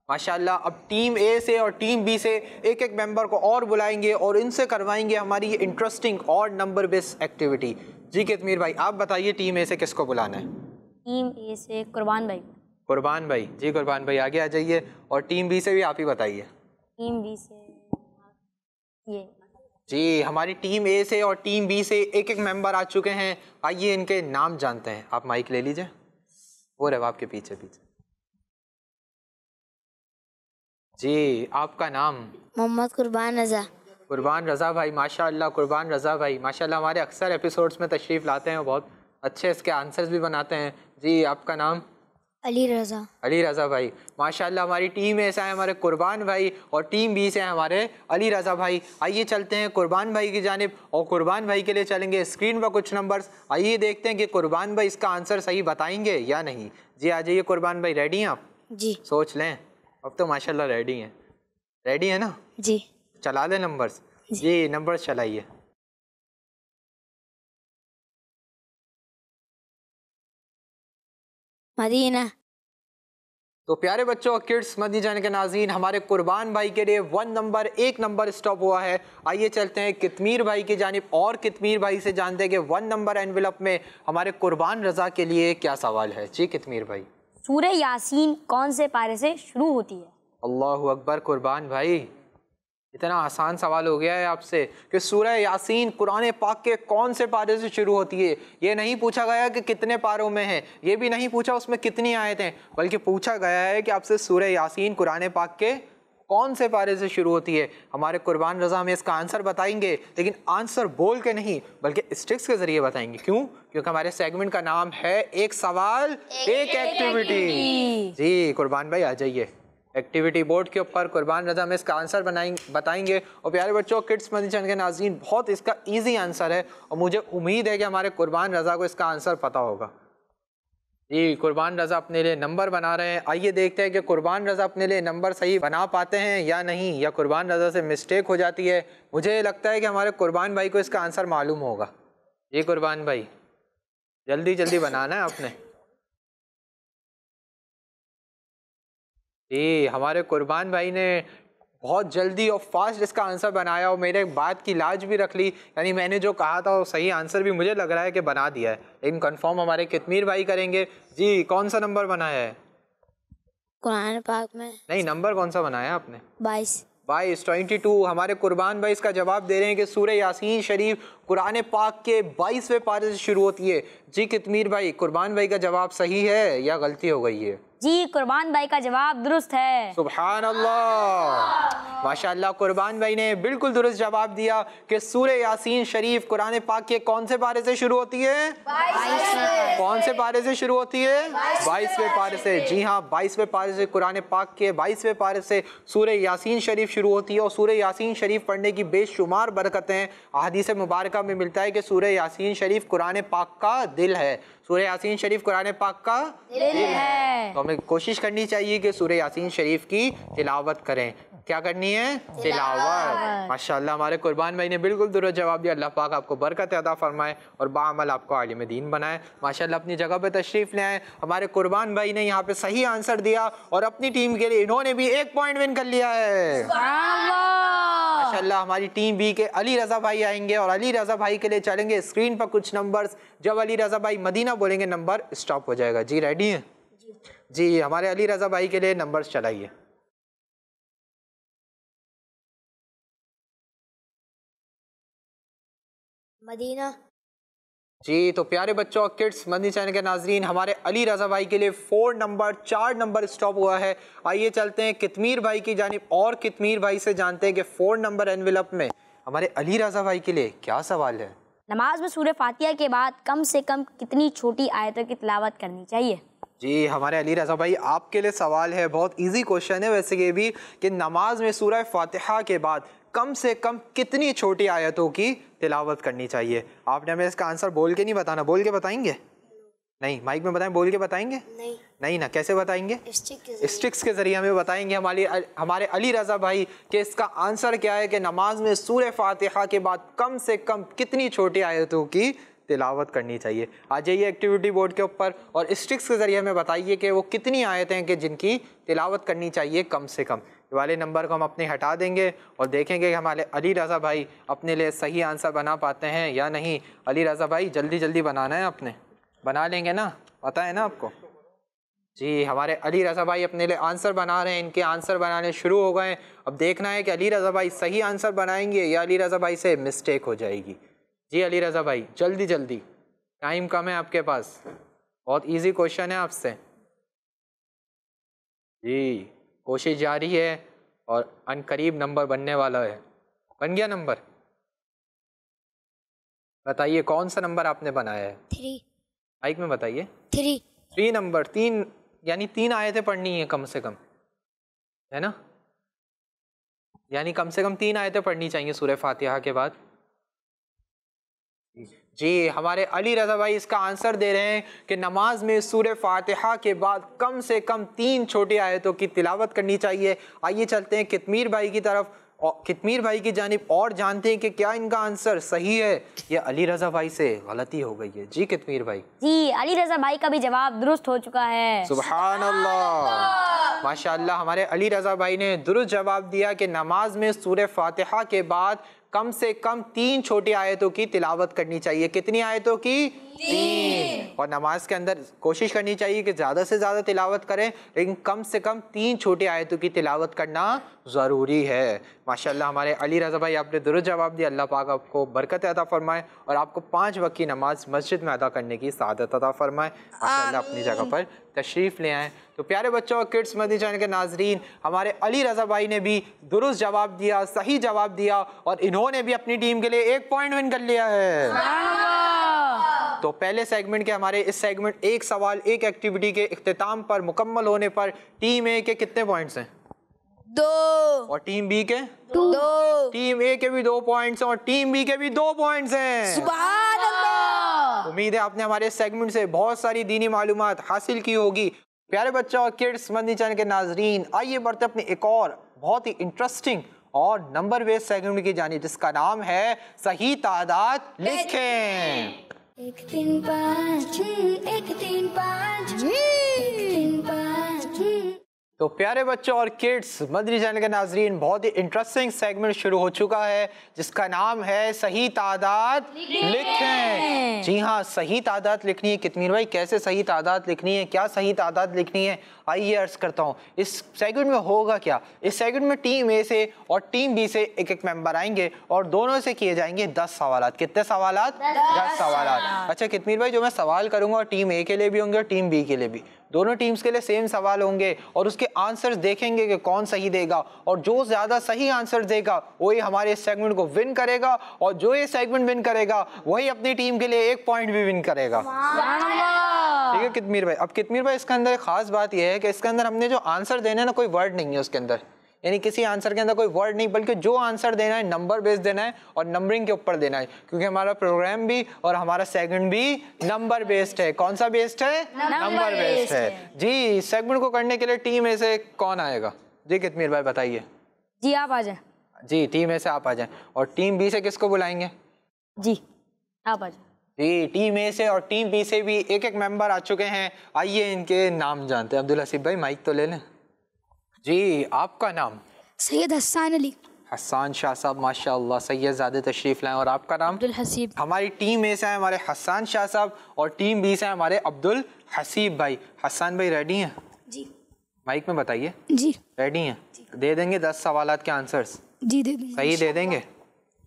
C: माशाअल्लाह। अब टीम ए से और टीम बी से एक एक मेंबर को और बुलाएंगे और इनसे करवाएंगे हमारी ये इंटरेस्टिंग और नंबर बेस्ड एक्टिविटी। जी कितमीर भाई आप बताइए टीम ए से किसको बुलाना है।
B: टीम ए से कुर्बान भाई।
C: कुर्बान भाई। जी कुर्बान भाई आगे आ जाइए और टीम बी से भी आप ही बताइए।
B: टीम बी से ये।
C: जी हमारी टीम ए से और टीम बी से एक एक मेंबर आ चुके हैं। आइए इनके नाम जानते हैं। आप माइक ले लीजिए, वो रहे आपके पीछे पीछे। जी आपका नाम।
A: मोहम्मद कुर्बान रज़ा।
C: कुर्बान रज़ा भाई माशाअल्लाह। कुर्बान रज़ा भाई माशाअल्लाह हमारे अक्सर एपिसोड्स में तशरीफ़ लाते हैं, बहुत अच्छे इसके आंसर्स भी बनाते हैं। जी आपका नाम।
A: अली रज़ा।
C: अली रज़ा भाई माशाअल्लाह। हमारी टीम ए से है हमारे कुर्बान भाई और टीम बी से है हमारे अली रज़ा भाई। आइए चलते हैं कुर्बान भाई की जानिब और कुर्बान भाई के लिए चलेंगे स्क्रीन पर कुछ नंबर्स। आइए देखते हैं कि कुर्बान भाई इसका आंसर सही बताएंगे या नहीं। जी आ जाइए कुर्बान भाई। रेडी हैं आप।
A: जी
C: सोच लें, अब तो माशाल्लाह रेडी हैं। रेडी है ना।
A: जी
C: चला लें नंबर्स। जी नंबर्स चलाइए।
A: मदीना।
C: तो प्यारे बच्चों, किड्स मदनी चैनल के नाज़रीन, हमारे कुर्बान भाई के लिए 1 नंबर स्टॉप हुआ है। आइए चलते हैं कितमीर भाई की जानिब और कितमीर भाई से जानते हैं कि 1 नंबर एनवेलप में हमारे कुर्बान रज़ा के लिए क्या सवाल है। जी कितमीर भाई।
B: सूरह यासीन कौन से पारे से शुरू होती है।
C: अल्लाहु अकबर। कुर्बान भाई इतना आसान सवाल हो गया है आपसे कि सूरह यासीन कुरान पाक के कौन से पारे से शुरू होती है। ये नहीं पूछा गया कि कितने पारों में है, ये भी नहीं पूछा उसमें कितनी आयतें हैं, बल्कि पूछा गया है कि आपसे सूरह यासीन कुरान पाक के कौन से पारे से शुरू होती है? हमारे कुर्बान रजा हमें इसका आंसर बताएंगे, लेकिन आंसर बोल के नहीं बल्कि स्टिक्स के जरिए बताएंगे। क्यों? क्योंकि हमारे सेगमेंट का नाम है एक सवाल एक एक्टिविटी। जी कुर्बान भाई आ जाइए। एक्टिविटी बोर्ड के ऊपर कुर्बान रजा में इसका आंसर बताएंगे। और प्यारे बच्चों, किड्स मदनी चैनल के नाज़रीन, बहुत इसका ईजी आंसर है और मुझे उम्मीद है कि हमारे कुर्बान रजा को इसका आंसर पता होगा। जी कुर्बान रजा अपने लिए नंबर बना रहे हैं। आइए देखते हैं कि कुर्बान रजा अपने लिए नंबर सही बना पाते हैं या नहीं, या कुर्बान रजा से मिस्टेक हो जाती है। मुझे लगता है कि हमारे कुर्बान भाई को इसका आंसर मालूम होगा। जी कुर्बान भाई जल्दी जल्दी बनाना है आपने। जी हमारे कुर्बान भाई ने बहुत जल्दी और फास्ट इसका आंसर बनाया और मेरे बात की लाज भी रख ली, यानी मैंने जो कहा था वो सही आंसर भी मुझे लग रहा है कि बना दिया है। लेकिन कंफर्म हमारे कितमीर भाई करेंगे। जी कौन सा नंबर बनाया है?
A: कुरान पाक में
C: नहीं, नंबर कौन सा बनाया आपने?
A: 22
C: 22। हमारे कुर्बान भाई इसका जवाब दे रहे हैं कि सूरह यासीन शरीफ कुरान पाक के 22वें पारे से शुरू होती है। जी कितमीर भाई, कुर्बान भाई का जवाब सही है या गलती हो गई है?
B: जी कुर्बान भाई का जवाब दुरुस्त है।
C: सुभान अल्लाह, माशाअल्लाह, कुर्बान भाई ने बिल्कुल दुरुस्त जवाब दिया कि सूरह यासीन शरीफ कुरान पाक के कौन से पारे से शुरू होती है?
A: 22
C: कौन से पारे से शुरू होती है? 22वें पारे से। जी हाँ, 22वें पारे से कुरान पाक के 22वें पारे से सूरह यासीन शरीफ शुरू होती है। और सूरह यासीन शरीफ पढ़ने की बेशुमार बरकतें अहदीस मुबारका में मिलता है कि सूरह यासीन शरीफ कुरान पाक का दिल है। सूरह यासीन शरीफ कुरान पाक का दिल है। तो हमें कोशिश करनी चाहिए कि सूरह यासीन शरीफ की तिलावत करें। क्या करनी है? तिलावत। माशाअल्लाह, हमारे कुर्बान भाई ने बिल्कुल दुरुस्त जवाब दिया। अल्लाह पाक आपको बरकत अता फरमाए और बाअमल आपको आलिम दीन बनाए। माशाअल्लाह, अपनी जगह पे तशरीफ़ ले आए। हमारे कुर्बान भाई ने यहाँ पे सही आंसर दिया और अपनी टीम के लिए इन्होंने भी 1 पॉइंट विन कर लिया है। माशाअल्लाह, हमारी टीम बी के अली रजा भाई आएंगे और अली रजा भाई के लिए चलेंगे स्क्रीन पर कुछ नंबर्स। जब अली रजा भाई मदीना बोलेंगे नंबर स्टॉप हो जाएगा। जी रेडी हैं? जी हमारे अली रजा भाई के लिए नंबर्स चलाइए।
A: मदीना।
C: जी तो प्यारे बच्चों, किड्स मदनी चैनल के नाजरीन, हमारे अली रजा भाई के लिए 4 नंबर स्टॉप हुआ है। आइए चलते हैं कितमीर भाई की जानिब और कितमीर भाई से जानते हैं कि 4 नंबर एनवेलप में हमारे अली रजा भाई के लिए क्या सवाल है।
B: नमाज में सूरह फातिहा के बाद कम से कम कितनी छोटी आयतों की तिलावत करनी चाहिए?
C: जी हमारे अली रजा भाई आपके लिए सवाल है, बहुत इजी क्वेश्चन है वैसे ये भी, कि नमाज में सूरह फातिहा के बाद कम से कम कितनी छोटी आयतों की तिलावत करनी चाहिए। आपने हमें इसका आंसर बोल के नहीं बताना। बोल के बताएंगे? नहीं, माइक में बताएं। बोल के बताएंगे? नहीं ना, कैसे बताएंगे? स्टिक्स के जरिए हमें बताएंगे हमारे अली रजा भाई कि इसका आंसर क्या है कि नमाज में सूरह फातिहा के बाद कम से कम कितनी छोटी आयतों की तिलावत करनी चाहिए। आ जाइए एक्टिविटी बोर्ड के ऊपर और स्टिक्स के ज़रिए हमें बताइए कि वो कितनी आयतें हैं कि जिनकी तिलावत करनी चाहिए कम से कम। ये वाले नंबर को हम अपने हटा देंगे और देखेंगे कि हमारे अली रज़ा भाई अपने लिए सही आंसर बना पाते हैं या नहीं। अली रज़ा भाई जल्दी जल्दी बनाना है, आपने बना लेंगे ना, पता है ना आपको। जी हमारे अली रज़ा भाई अपने लिए आंसर बना रहे हैं, इनके आंसर बनाने शुरू हो गए। अब देखना है कि अली रज़ा भाई सही आंसर बनाएंगे या अली रज़ा भाई से मिस्टेक हो जाएगी। जी अली रज़ा भाई जल्दी जल्दी, टाइम कम है आपके पास, बहुत इजी क्वेश्चन है आपसे। जी कोशिश जारी है और अनकरीब नंबर बनने वाला है। बन गया नंबर? बताइए कौन सा नंबर आपने बनाया है?
A: 3।
C: माइक में बताइए।
A: 3
C: नंबर 3, यानी 3 आयतें पढ़नी है कम से कम, है ना? यानी कम से कम 3 आयतें पढ़नी चाहिए सूरह फातिहा के बाद। जी हमारे अली रज़ा भाई इसका आंसर दे रहे हैं कि नमाज में सूरह फातिहा के बाद कम से कम 3 छोटी आयतों की तिलावत करनी चाहिए। आइए चलते हैं कितमीर भाई की तरफ और कितमीर भाई की जानिब और जानते हैं कि क्या इनका आंसर सही है या अली रज़ा भाई से गलती हो गई है। जी कितमीर भाई।
B: जी अली रज़ा भाई का भी जवाब दुरुस्त हो चुका है।
C: सुभान अल्लाह, माशाअल्लाह, हमारे अली रज़ा भाई ने दुरुस्त जवाब दिया कि नमाज में सूरह फातिहा के बाद कम से कम 3 छोटी आयतों की तिलावत करनी चाहिए। कितनी आयतों की? 3। और नमाज के अंदर कोशिश करनी चाहिए कि ज़्यादा से ज़्यादा तिलावत करें, लेकिन कम से कम 3 छोटी आयतों की तिलावत करना ज़रूरी है। माशाल्लाह हमारे अली रज़ा भाई आपने दुरुस्त जवाब दिया। अल्लाह पाक आपको बरकत अता फरमाए और आपको 5 वक्त की नमाज मस्जिद में अदा करने की सआदत अता फरमाए। माशाल्लाह अपनी जगह पर तशरीफ़ ले आएँ। तो प्यारे बच्चों और किड्स मदनी चैनल के नाजरीन, हमारे अली रज़ा भाई ने भी दुरुस्त जवाब दिया, सही जवाब दिया और इन्होंने भी अपनी टीम के लिए 1 पॉइंट विन कर लिया है। तो पहले सेगमेंट के हमारे इस सेगमेंट एक सवाल एक एक्टिविटी के इख्तिताम पर मुकम्मल होने पर टीम ए के कितने पॉइंट्स हैं?
E: 2
C: और टीम बी के
E: 2।
C: टीम ए के भी 2 पॉइंट्स हैं और टीम बी के भी 2 पॉइंट्स हैं।
E: सुभान अल्लाह।
C: उम्मीद है आपने हमारे सेगमेंट से बहुत सारी दीनी मालूमात हासिल की होगी। प्यारे बच्चों और किड्स मदनी चैनल के नाजरीन, आइए बढ़ते अपने एक और बहुत ही इंटरेस्टिंग और नंबर बेस्ड सेगमेंट की जानिब, जिसका नाम है सही तादाद लिखें।
A: 1 3 5 6 1 3 5 1 3 5 6।
C: तो प्यारे बच्चों और किड्स मदनी चैनल के नाजरीन, बहुत ही इंटरेस्टिंग सेगमेंट शुरू हो चुका है जिसका नाम है सही तादाद लिखें। जी हाँ, सही तादाद लिखनी है। कितमीर भाई कैसे सही तादाद लिखनी है, क्या सही तादाद लिखनी है, आइए अर्ज करता हूँ। इस सेगमेंट में होगा क्या, इस सेगमेंट में टीम ए से और टीम बी से एक एक मेंबर आएंगे और दोनों से किए जाएंगे 10 सवालात। कितने सवालात? 10 सवालात। अच्छा कितमीर भाई, जो मैं सवाल करूँगा टीम ए के लिए भी होंगे और टीम बी के लिए भी, दोनों टीम्स के लिए सेम सवाल होंगे और उसके आंसर्स देखेंगे कि कौन सही देगा और जो ज़्यादा सही आंसर देगा वही हमारे इस सेगमेंट को विन करेगा और जो ये सेगमेंट विन करेगा वही अपनी टीम के लिए 1 पॉइंट भी विन करेगा। ठीक है कितमीर भाई। अब कितमीर भाई इसके अंदर एक खास बात यह है कि इसके अंदर हमने जो आंसर देना है ना, कोई वर्ड नहीं है उसके अंदर, यानी किसी आंसर के अंदर कोई वर्ड नहीं, बल्कि जो आंसर देना है नंबर बेस्ड देना है और नंबरिंग के ऊपर देना है, क्योंकि हमारा प्रोग्राम भी और हमारा सेगमेंट भी नंबर बेस्ड है। कौन सा बेस्ड है? नंबर बेस्ड है। जी, सेगमेंट को करने के लिए टीम ए से कौन आएगा? जी कितमीर भाई बताइए।
B: जी आप आ जाएं।
C: जी टीम ए से आप आ जाएं। और टीम बी से किसको बुलाएंगे?
B: जी आप आ जाएं।
C: जी टीम ए से और टीम बी से भी एक एक मेंबर आ चुके हैं। आइए इनके नाम जानते हैं। अब्दुल हसीब भाई माइक तो ले लें। जी आपका नाम?
E: सैयद हसन अली।
C: हसन शाह साहब, माशाअल्लाह सैयदजादे तशरीफ़ लाएं। और आपका नाम?
E: अब्दुल हसीब।
C: हमारी टीम ए से है हमारे हसन शाह साहब और टीम बी से है हमारे अब्दुल हसीब भाई। हसन भाई रेडी हैं?
E: जी।
C: माइक में बताइए।
E: जी
C: रेडी हैं? दे देंगे 10 सवालात के आंसर्स?
E: जी दे दूँगा।
C: सही दे देंगे?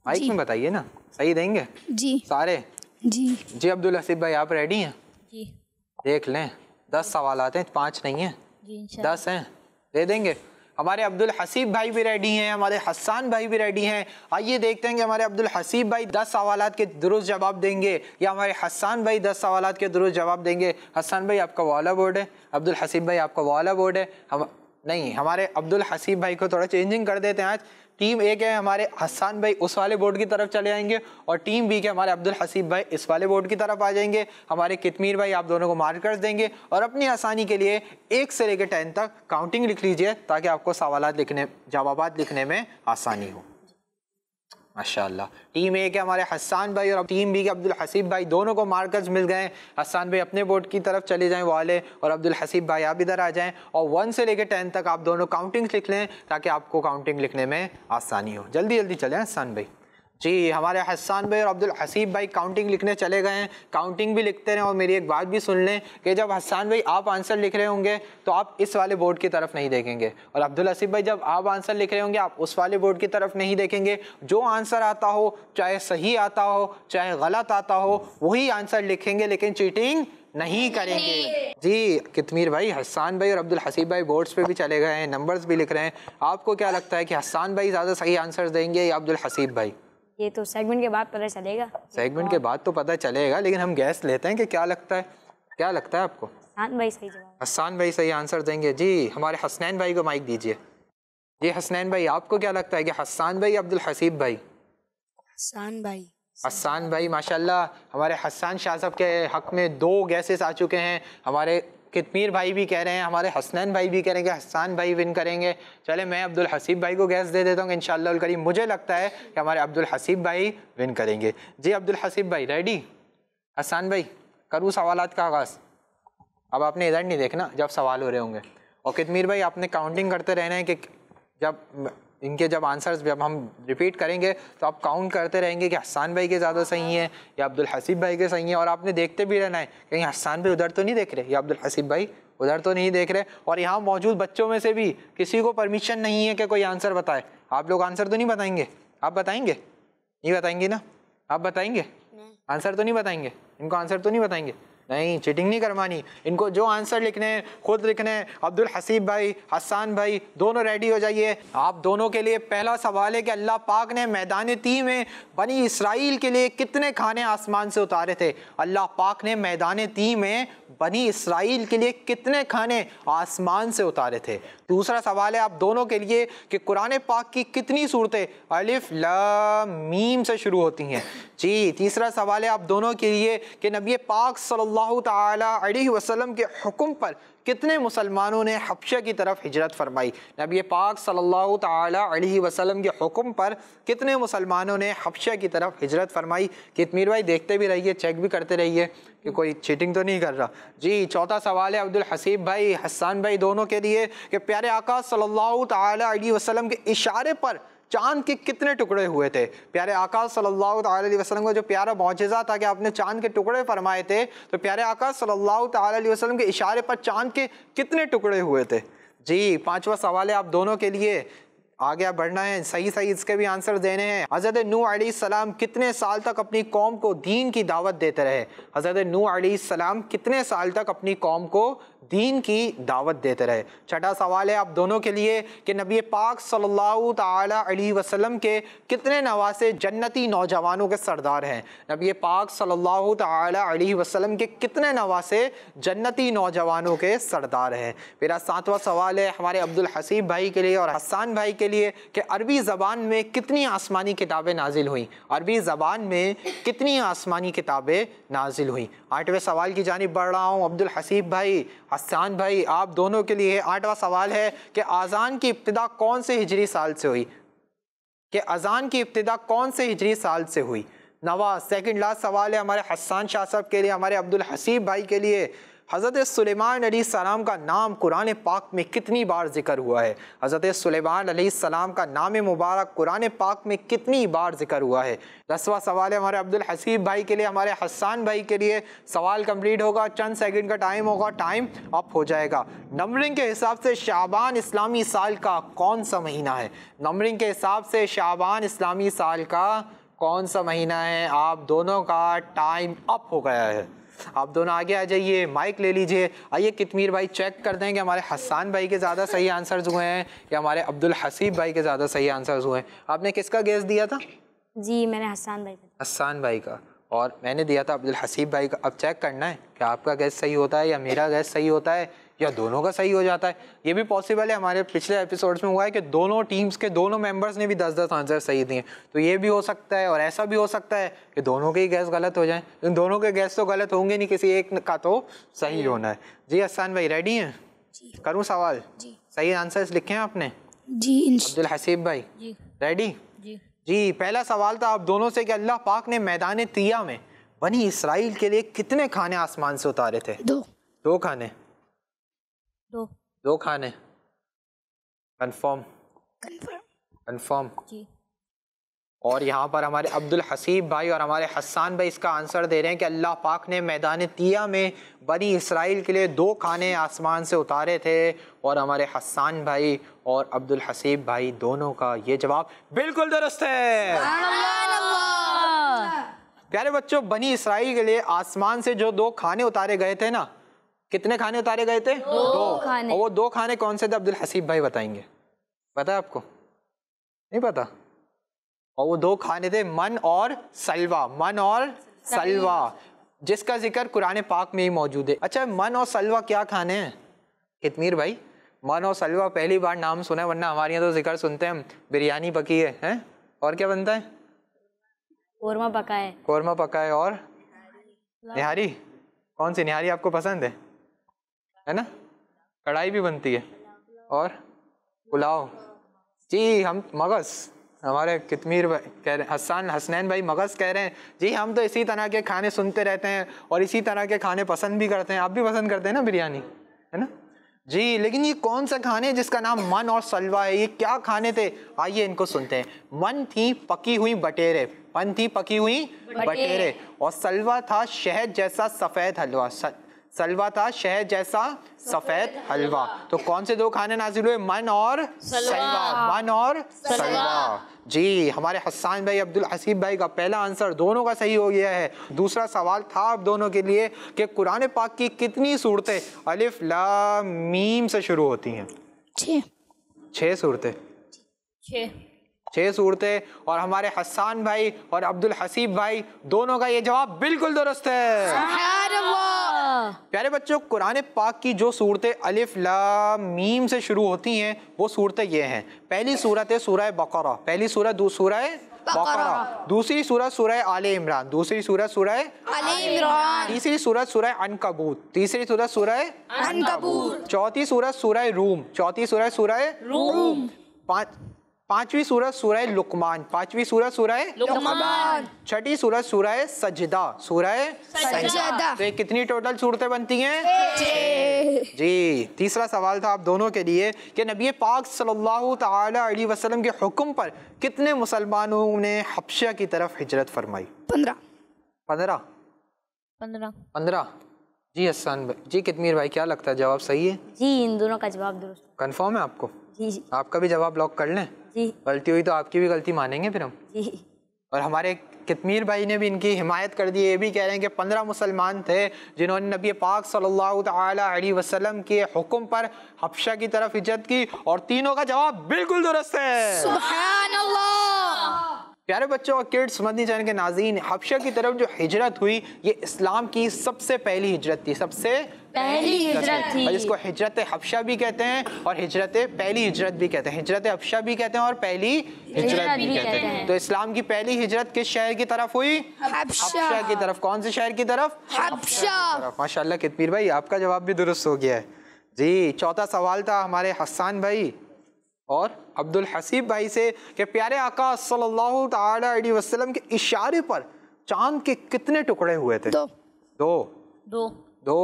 C: माइक में बताइए ना, सही देंगे
E: जी
C: सारे?
E: जी
C: जी अब्दुल हसीब भाई आप रेडी हैं?
E: जी
C: देख लें 10 सवालात हैं, 5 नहीं हैं,
E: जी इंशाल्लाह।
C: 10 हैं, दे देंगे। हमारे अब्दुल हसीब भाई भी रेडी हैं, हमारे हसन भाई भी रेडी हैं। आइए देखते हैं कि हमारे अब्दुल हसीब भाई 10 सवालात के दुरुस्त जवाब देंगे या हमारे हसन भाई 10 सवालात के दुरुस्त जवाब देंगे। हसन भाई आपका वाला बोर्ड है, अब्दुल हसीब भाई आपका वाला बोर्ड है। हम नहीं, हमारे अब्दुल हसीब भाई को थोड़ा चेंजिंग कर देते हैं आज। टीम ए के हमारे हसन भाई उस वाले बोर्ड की तरफ चले आएंगे और टीम बी के हमारे अब्दुल हसीब भाई इस वाले बोर्ड की तरफ आ जाएंगे। हमारे कितमीर भाई आप दोनों को मार्कर्स देंगे और अपनी आसानी के लिए 1 से लेकर 10 तक काउंटिंग लिख लीजिए ताकि आपको सवालात लिखने, जवाबात लिखने में आसानी हो। माशाअल्लाह। टीम ए के हमारे हसन भाई और टीम बी के अब्दुल हसीब भाई दोनों को मार्कर्स मिल गए। हसन भाई अपने बोर्ड की तरफ चले जाएं वाले और अब्दुल हसीब भाई आप इधर आ जाएं और 1 से लेकर 10 तक आप दोनों काउंटिंग लिख लें ताकि आपको काउंटिंग लिखने में आसानी हो। जल्दी जल्दी चलें हसन भाई। जी हमारे हसन भाई और अब्दुल हसीब भाई काउंटिंग लिखने चले गए हैं। काउंटिंग भी लिखते रहें और मेरी एक बात भी सुन लें कि जब हसन भाई आप आंसर लिख रहे होंगे तो आप इस वाले बोर्ड की तरफ नहीं देखेंगे और अब्दुल हसीब भाई जब आप आंसर लिख रहे होंगे आप उस वाले बोर्ड की तरफ नहीं देखेंगे। जो आंसर आता हो, चाहे सही आता हो चाहे गलत आता हो, वही आंसर लिखेंगे, लेकिन चीटिंग नहीं करेंगे। जी कितमीर भाई, हसन भाई और अब्दुल हसीब भाई बोर्ड्स पे भी चले गए हैं, नंबर्स भी लिख रहे हैं। आपको क्या लगता है कि हसन भाई ज़्यादा सही आंसर देंगे या अब्दुल हसीब भाई?
B: ये तो सेगमेंट के बाद पता चलेगा।
C: सेगमेंट के बाद तो पता चलेगा, लेकिन हम गैस लेते हैं कि क्या लगता है, क्या लगता है आपको?
B: हसन भाई सही जवाब।
C: हसन भाई सही आंसर देंगे। जी हमारे हसनैन भाई को माइक दीजिए। जी हसनैन भाई आपको क्या लगता है कि हसन भाई अब्दुल हसीब भाई?
E: हसन भाई।
C: हसन भाई माशाल्लाह। हमारे हसन शाह साहब के हक में 2 गैसेस आ चुके हैं। हमारे कितमीर भाई भी कह रहे हैं, हमारे हसनैन भाई भी कह रहे हैं कि हसन भाई विन करेंगे। चले मैं अब्दुल हसीब भाई को गैस दे देता हूँ इंशाअल्लाह अल करीम। मुझे लगता है कि हमारे अब्दुल हसीब भाई विन करेंगे। जी अब्दुल हसीब भाई रेडी? हसन भाई करूँ सवालात का आगाज़? अब आपने इधर नहीं देखना जब सवाल हो रहे होंगे और कितमीर भाई आपने काउंटिंग करते रहना है कि जब इनके जब आंसर्स जब हम रिपीट करेंगे तो आप काउंट करते रहेंगे कि हसन भाई के ज़्यादा सही हैं या अब्दुल हसीब भाई के सही हैं, और आपने देखते भी रहना है कहीं हसन भाई उधर तो नहीं देख रहे या अब्दुल हसीब भाई उधर तो नहीं देख रहे। और यहाँ मौजूद बच्चों में से भी किसी को परमिशन नहीं है कि कोई आंसर बताए। आप लोग आंसर तो नहीं बताएंगे? आप बताएंगे? नहीं बताएंगे ना? आप बताएंगे? आंसर तो नहीं बताएंगे? इनको आंसर तो नहीं बताएंगे? नहीं, चीटिंग नहीं करवानी। इनको जो आंसर लिखने हैं खुद लिखने हैं। अब्दुल हसीब भाई, हसन भाई दोनों रेडी हो जाइए। आप दोनों के लिए पहला सवाल है कि अल्लाह पाक ने मैदान ती में बनी इसराइल के लिए कितने खाने आसमान से उतारे थे? अल्लाह पाक ने मैदान ती में बनी इसराइल के लिए कितने खाने आसमान से उतारे थे? दूसरा सवाल है आप दोनों के लिए कि कुरान पाक की कितनी सूरतें अलिफ लाम मीम से शुरू होती हैं? जी। तीसरा सवाल है आप दोनों के लिए कि नबी पाक सल्लल्लाहु ताला अलैहि वसल्लम के हुक्म पर कितने मुसलमानों ने हबशा की तरफ हिजरत फरमाई? नबी पाक सल्लल्लाहु ताला अलैहि वसल्लम के हुक्म पर कितने मुसलमानों ने हबशा की तरफ हिजरत फरमाई? कितमीर भाई देखते भी रहिए, चेक भी करते रहिए कि कोई चीटिंग तो नहीं कर रहा। जी। चौथा सवाल है अब्दुल हसीब भाई, हसन भाई दोनों के लिए कि प्यारे आका सल्लल्लाहु ताला अलैहि वसल्लम के इशारे पर चांद के कितने टुकड़े हुए थे? प्यारे आका सल्लल्लाहु अलैहि वसल्लम का जो प्यारा मौजज़ा था कि आपने चांद के टुकड़े फरमाए थे, तो प्यारे आका सल्लल्लाहु अलैहि वसल्लम के इशारे पर चांद के कितने टुकड़े हुए थे? जी। पांचवा सवाल है आप दोनों के लिए, आगे बढ़ना है, सही सही इसके भी आंसर देने हैं। हज़रत नूह अलैहिस्सलाम कितने साल तक अपनी कौम को दीन की दावत देते रहे? हज़रत नूह अलैहिस्सलाम कितने साल तक अपनी कौम को दीन की दावत देते रहे? छठा सवाल है आप दोनों के लिए कि नबी पाक सल्लल्लाहु ताला अलैहि वसल्लम के कितने नवासे जन्नती नौजवानों के सरदार हैं? नबी पाक सल्लल्लाहु ताला अलैहि वसल्लम के कितने नवासे जन्नती नौजवानों के सरदार हैं? मेरा सातवां सवाल है हमारे अब्दुल हसीब भाई के लिए और हसन भाई के लिए कि अरबी ज़बान में कितनी आसमानी किताबें नाजिल हुई? अरबी ज़बान में कितनी आसमानी किताबें नाजिल हुई? आठवें सवाल की जानिब बढ़ रहा हूँ। अब्दुल हसीब भाई, हसन भाई आप दोनों के लिए आठवां सवाल है कि अजान की इब्तिदा कौन से हिजरी साल से हुई? कि अजान की इब्तिदा कौन से हिजरी साल से हुई? नवा सेकंड लास्ट सवाल है हमारे हसन शाह साहब के लिए, हमारे अब्दुल हसीब भाई के लिए। हज़रत सुलेमान अलैहिस्सलाम का नाम कुरान पाक में कितनी बार जिक्र हुआ है? हज़रत सुलेमान अलैहिस्सलाम का नाम मुबारक कुरान पाक में कितनी बार जिक्र हुआ है? 10वां सवाल है हमारे अब्दुल हसीब भाई के लिए, हमारे हसन भाई के लिए। सवाल कंप्लीट होगा, चंद सेकंड का टाइम होगा, टाइम अप हो जाएगा। नंबरिंग के हिसाब से शाबान इस्लामी साल का कौन सा महीना है? नंबरिंग के हिसाब से शाबान इस्लामी साल का कौन सा महीना है? आप दोनों का टाइम अप हो गया है। आप दोनों आगे आ जाइए, माइक ले लीजिए। आइए कितमीर भाई चेक कर दें कि हमारे हसन भाई के ज़्यादा सही आंसर्स हुए हैं या हमारे अब्दुल हसीब भाई के ज़्यादा सही आंसर्स हुए हैं। आपने किसका गेस दिया था?
B: जी मैंने हसन भाई का।
C: हसन भाई का, और मैंने दिया था अब्दुल हसीब भाई का। अब चेक करना है कि आपका गैस सही होता है या मेरा गैस सही होता है या दोनों का सही हो जाता है। ये भी पॉसिबल है, हमारे पिछले एपिसोड्स में हुआ है कि दोनों टीम्स के दोनों मेंबर्स ने भी 10-10 आंसर सही दिए, तो ये भी हो सकता है। और ऐसा भी हो सकता है कि दोनों के ही गैस गलत हो जाए, लेकिन दोनों के गैस तो गलत होंगे नहीं, किसी एक का तो सही होना है। जी हसन भाई रेडी हैं? करूँ सवाल? जी। सही आंसर्स लिखे हैं आपने?
E: जी।
C: अब्दुल हसीब भाई
E: जी।
C: रेडी? जी। पहला सवाल था आप दोनों से कि अल्लाह पाक ने मैदान तिया में बनी इसराइल के लिए कितने खाने आसमान से उतारे थे?
E: 2।
C: 2 खाने? 2 खाने कंफर्म? कंफर्म।
E: जी।
C: और यहाँ पर हमारे अब्दुल हसीब भाई और हमारे हसन भाई इसका आंसर दे रहे हैं कि अल्लाह पाक ने मैदान तिया में बनी इसराइल के लिए 2 खाने आसमान से उतारे थे। और हमारे हसन भाई और अब्दुल हसीब भाई दोनों का ये जवाब बिल्कुल दुरुस्त है। प्यारे बच्चों, बनी इसराइल के लिए आसमान से जो 2 खाने उतारे गए थे ना, कितने खाने उतारे गए थे? 2 खाने। और वो 2 खाने कौन से थे? अब्दुल हसीब भाई बताएंगे। पता है आपको? नहीं पता? और वो 2 खाने थे मन और सलवा। मन और सलवा जिसका जिक्र कुरान पाक में ही मौजूद है। अच्छा, मन और सलवा क्या खाने हैं कितमीर भाई? मन और सलवा पहली बार नाम सुना है, वरना हमारे यहाँ तो जिक्र सुनते हैं हम, बिरयानी पकी है, हैं? और क्या बनता है?
B: कोरमा पका है।
C: कोरमा पका है। और निहारी? कौन सी निहारी आपको पसंद है ना? कढ़ाई भी बनती है। और पुलाव। जी हम मगज़, हमारे कितमीर कह रहे हैं, हसनैन भाई मगज़ कह रहे हैं। जी हम तो इसी तरह के खाने सुनते रहते हैं और इसी तरह के खाने पसंद भी करते हैं। आप भी पसंद करते हैं ना बिरयानी, है ना? जी, लेकिन ये कौन सा खाने जिसका नाम मन और सलवा है? ये क्या खाने थे? आइए इनको सुनते हैं। मन थी पकी हुई बटेरे, मन थी पकी हुई बटेरे, और सलवा था शहद जैसा सफेद हलवा। सलवा था शहद जैसा सफेद हलवा। तो कौन से दो खाने नाजिल हुए? मन और सलवा। मन और सलवा। जी, हमारे हसन भाई, अब्दुल हसीब भाई का पहला आंसर दोनों का सही हो गया है। दूसरा सवाल था आप दोनों के लिए कि कुरान पाक की कितनी सूरतें अलिफ लाम मीम से शुरू होती हैं? 6 सूरतें। 6 सूरतें। और हमारे हसन भाई और अब्दुल हसीब भाई दोनों का ये जवाब बिल्कुल दुरुस्त है। प्यारे बच्चों, कुरान पाक की जो सूरतें अलिफ लाम मीम से शुरू होती हैं वो सूरतें ये हैं। पहली सूरत है सूरह बकरा, पहली सूरत सूरह बकरा। दूसरी सूरत सूरह आले इमरान, दूसरी सूरत सूरह आले इमरान। तीसरी सूरत सूरह अनकबूत, तीसरी सूरत सूरह अनकबूत। चौथी सूरत सूरह रूम, चौथी सूरत सूरह रूम। पांचवी सूरत सूरह लुकमान, पांचवी सूरत सूरह लुकमान। छठी सूरत सूरह सजदा, सूरह सजदा। तो ये कितनी टोटल सूरतें बनती हैं? 6। जी, तीसरा सवाल था आप दोनों के लिए कि नबी पाक सल्लल्लाहु ताला अलैहि वसल्लम के हुक्म पर कितने मुसलमानों ने हबशा की तरफ हिजरत फरमाई? 15। 15। जी हसन भाई, जी कितमीर भाई, क्या लगता है जवाब सही है?
B: जी, इन दोनों का जवाब दुरुस्त।
C: कंफर्म है आपको?
B: जी।
C: आपका भी जवाब लॉक कर लें? जी। गलती हुई तो आपकी भी गलती मानेंगे फिर हम।
B: जी।
C: और हमारे कितमीर भाई ने भी इनकी हिमायत कर दी, ये भी कह रहे हैं कि 15 मुसलमान थे जिन्होंने नबी पाक सल्लल्लाहु ताला अलैहि वसल्लम के हुक्म पर हबशा की तरफ हिजरत की, और तीनों का जवाब बिल्कुल दुरुस्त है।
E: सुभान अल्लाह।
C: प्यारे बच्चों और किड्स मदनी चैनल के नाज़रीन, हबशा की तरफ जो हिजरत हुई ये इस्लाम की सबसे पहली हिजरत थी, सबसे
B: पहली हिजरत थी।
C: और इसको हिजरत हबशा भी कहते हैं और हिजरत पहली हिजरत भी कहते हैं, हिजरत हबशा भी कहते हैं और पहली हिजरत भी कहते हैं। तो इस्लाम की पहली हिजरत किस शहर की तरफ हुई? हबशा की तरफ। कौन से शहर की तरफ? हबशा। माशाल्लाह कितमीर भाई, आपका जवाब भी दुरुस्त हो गया है। जी, चौथा सवाल था हमारे हसन भाई और अब्दुल हसीब भाई से कि प्यारे आका सल्लल्लाहु ताला अलैहि वसल्लम के इशारे पर चांद के कितने टुकड़े हुए थे? 2।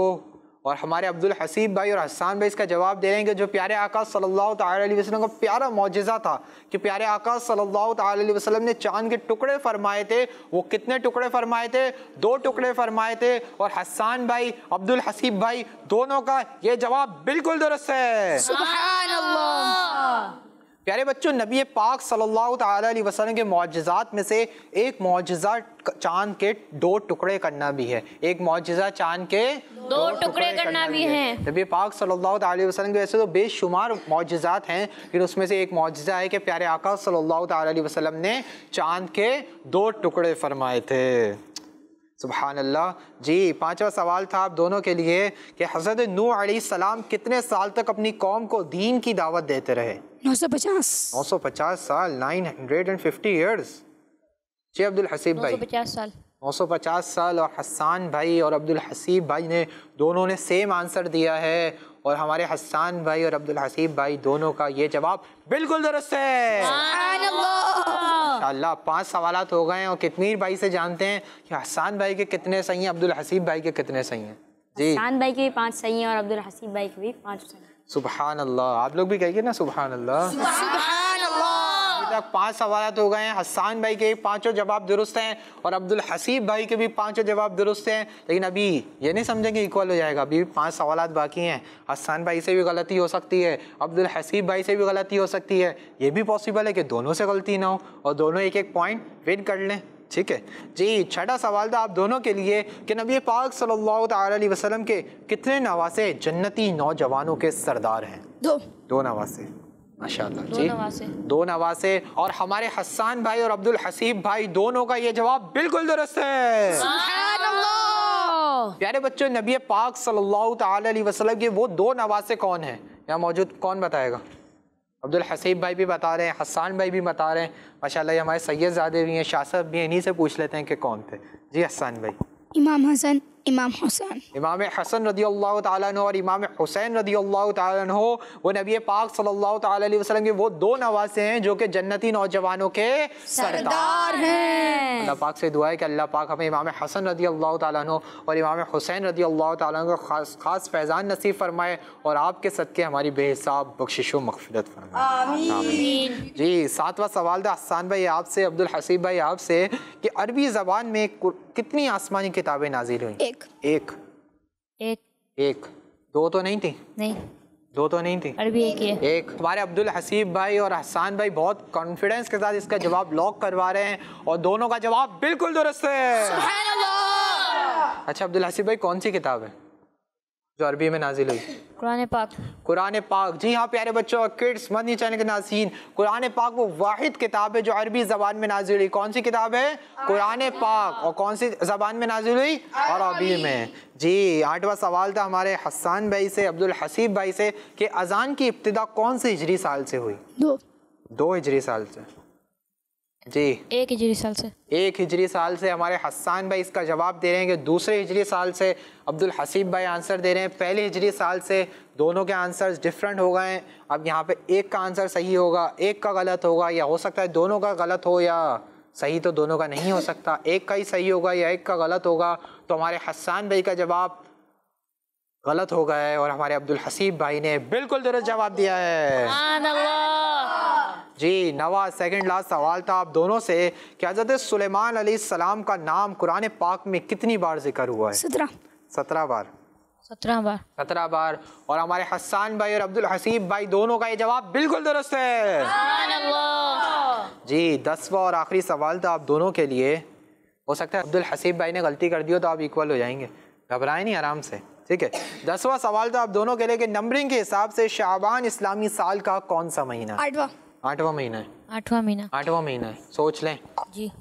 C: और हमारे अब्दुल हसीब भाई और हसन भाई इसका जवाब दे रहे हैं कि जो प्यारे आका सल्लल्लाहु ताला अलैहि वसल्लम का प्यारा मौजिज़ा था कि प्यारे आका सल्लल्लाहु ताला अलैहि वसल्लम ने चांद के टुकड़े फरमाए थे, वो कितने टुकड़े फरमाए थे? 2 टुकड़े फरमाए थे। और हसन भाई, अब्दुल हसीब भाई दोनों का ये जवाब बिल्कुल दुरुस्त है।
E: सुभान अल्लाह।
C: प्यारे बच्चों, नबी पाक सल्लल्लाहु ताला अलैहि वसल्लम के मौजिज़ात में से एक मौजिज़ा चांद के 2 टुकड़े करना भी है। एक मौजिज़ा चांद के 2 टुकड़े करना भी है। नबी पाक सल्लल्लाहु ताला अलैहि वसल्लम के वैसे तो बेशुमार मौजिज़ात हैं, फिर उसमें से एक मौजिज़ा है कि प्यारे आका सल्लल्लाहु ताला अलैहि वसल्लम ने चांद के 2 टुकड़े फरमाए थे। सुभान अल्लाह। जी, 5वां सवाल था आप दोनों के लिए कि हज़रत नूह अलैहिस्सलाम कितने साल तक अपनी कौम को दीन की दावत देते रहे? 950 साल, 950 ईयर्स। जी अब्दुल हसीब भाई, 950 साल। और हसन भाई और अब्दुल हसीब भाई ने दोनों ने सेम आंसर दिया है, और हमारे हसन भाई और अब्दुल हसीब भाई दोनों का ये जवाब बिल्कुल दुरुस्त है। माशाअल्लाह, 5 सवालात हो गए हैं। और कितमीर भाई से जानते हैं कि हसन भाई के कितने सही हैं, अब्दुल हसीब भाई के कितने सही हैं? जी, हसन
B: भाई के भी 5 सही हैं और अब्दुल हसीब भाई के भी 5 सही हैं।
C: सुभान अल्लाह। आप लोग भी कहिए ना सुभान अल्लाह। सुभान अल्लाह। अभी तक 5 सवालात हो गए हैं। हसन भाई के 5 जवाब दुरुस्त हैं और अब्दुल हसीब भाई के भी 5 जवाब दुरुस्त हैं, लेकिन अभी ये नहीं समझेंगे इक्वल हो जाएगा, अभी भी 5 सवालात बाकी हैं। हसन भाई से भी गलती हो सकती है, अब्दुल हसीब भाई से भी गलती हो सकती है, ये भी पॉसिबल है कि दोनों से गलती ना हो और दोनों 1-1 पॉइंट विन कर लें। ठीक है जी, 6वां सवाल था आप दोनों के लिए कि नबी पाक सल्लल्लाहु ताला अलैहि वसल्लम के कितने नवासे जन्नती नौजवानों के सरदार हैं? 2 नवासे। माशाअल्लाह जी, 2 नवासे। और हमारे हसन भाई और अब्दुल हसीब भाई दोनों का ये जवाब बिल्कुल दुरुस्त है। सुभान अल्लाह। प्यारे बच्चों, नबी पाक सल्लल्लाहु ताला अलैहि वसल्लम के वो 2 नवासे कौन हैं? यहाँ मौजूद कौन बताएगा? अब्दुल हसीब भाई भी बता रहे हैं, हसन भाई भी बता रहे हैं। माशाल्लाह, ये हमारे सैयद ज़ादे भी हैं, शाह साहब भी हैं, इन्हीं से पूछ लेते हैं कि कौन थे। जी हसन भाई।
F: इमाम हसन।
A: इमाम हुसैन।
C: इमाम हसन रदी अल्लाह ताला अन्हु और इमाम हुसैन रदी अल्लाह ताला अन्हु वो नबी पाक सल्लल्लाहु ताला अलैहि वसल्लम के वो दो नवासे हैं जो कि जन्नती नौजवानों के सरदार हैं। अल्लाह पाक से दुआ है कि अल्लाह पाक हमें इमाम हसन रदी अल्लाह ताला अन्हु और इमाम हुसैन रदी अल्लाह ताला अन्हु को खास फैज़ान नसीब फरमाए और आपके सदके हमारी बेहिसाब बख्शिश व मग़फ़िरत फरमाए। आमीन। जी, 7वां सवाल था हसन भाई आपसे, अब्दुल हसीब भाई आपसे कि अरबी ज़बान में कितनी आसमानी किताबें नाजिल हुई? एक। दो तो नहीं थी?
B: नहीं,
C: दो तो नहीं थी,
B: अरबी एक ही है।
C: एक। हमारे अब्दुल हसीब भाई और हसन भाई बहुत कॉन्फिडेंस के साथ इसका जवाब लॉक करवा रहे हैं और दोनों का जवाब बिल्कुल दुरुस्त है। अच्छा अब्दुल हसीब भाई, कौन सी किताब है जो अरबी में नाजिल हुई?
B: कुरान पाक।
C: कुरान पाक। जी हाँ प्यारे बच्चों, किड्स मदनी चैनल के नाज़रीन, कुरान पाक वो वाहिद किताब है जो अरबी ज़बान में नाजिल हुई। कौन सी किताब है? कुरान पाक। और कौन सी ज़बान में नाजिल हुई? अरबी में। जी, 8वां सवाल था हमारे हसन भाई से, अब्दुल हसीब भाई से कि अजान की इब्तिदा कौन से हिजरी साल से हुई? 2 हिजरी साल से। जी,
B: 1 हिजरी साल से।
C: 1 हिजरी साल से। हमारे हसन भाई इसका जवाब दे रहे हैं कि दूसरे हिजरी साल से। अब्दुल हसीब भाई आंसर दे रहे हैं पहले हिजरी साल से। दोनों के आंसर्स डिफरेंट हो गए हैं। अब यहाँ पे एक का आंसर सही होगा, एक का गलत होगा, या हो सकता है दोनों का गलत हो, या सही तो दोनों का नहीं हो सकता, एक का ही सही होगा या एक का गलत होगा। तो हमारे हसन भाई का जवाब गलत हो गया है और हमारे अब्दुल हसीब भाई ने बिल्कुल दुरुस्त जवाब दिया है। जी, नवा सेकंड लास्ट सवाल था आप दोनों से कि हज़रत सुलेमान अलैहिस्सलाम का नाम कुरान पाक में कितनी बार जिक्र हुआ है? 17 बार। 17 बार। और हमारे हसन भाई और अब्दुल हसीब भाई दोनों का ये जवाब बिल्कुल दुरुस्त है। जी, 10वां और आखिरी सवाल था आप दोनों के लिए। हो सकता है अब्दुल हसीब भाई ने गलती कर दी हो तो आप इक्वल हो जाएंगे, घबराएं नहीं, आराम से, ठीक है। 10वां सवाल था आप दोनों के लिए कि नंबरिंग के हिसाब से शाबान इस्लामी साल का कौन सा महीना? 8वां महीना है। 8वां महीना है, सोच लें
B: जी।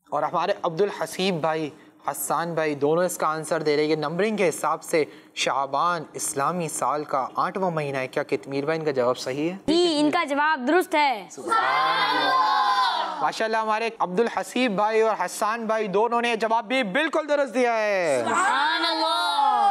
C: और हमारे अब्दुल हसीब भाई, हसन भाई दोनों इसका आंसर दे रहे हैं कि नंबरिंग के हिसाब से शाबान इस्लामी साल का 8वां महीना है। क्या कितमीर भाई इनका जवाब सही है?
B: जी, इनका जवाब दुरुस्त है।
C: माशाल्लाह, हमारे अब्दुल हसीब भाई और हसन भाई दोनों ने जवाब भी बिल्कुल दुरुस्त दिया है।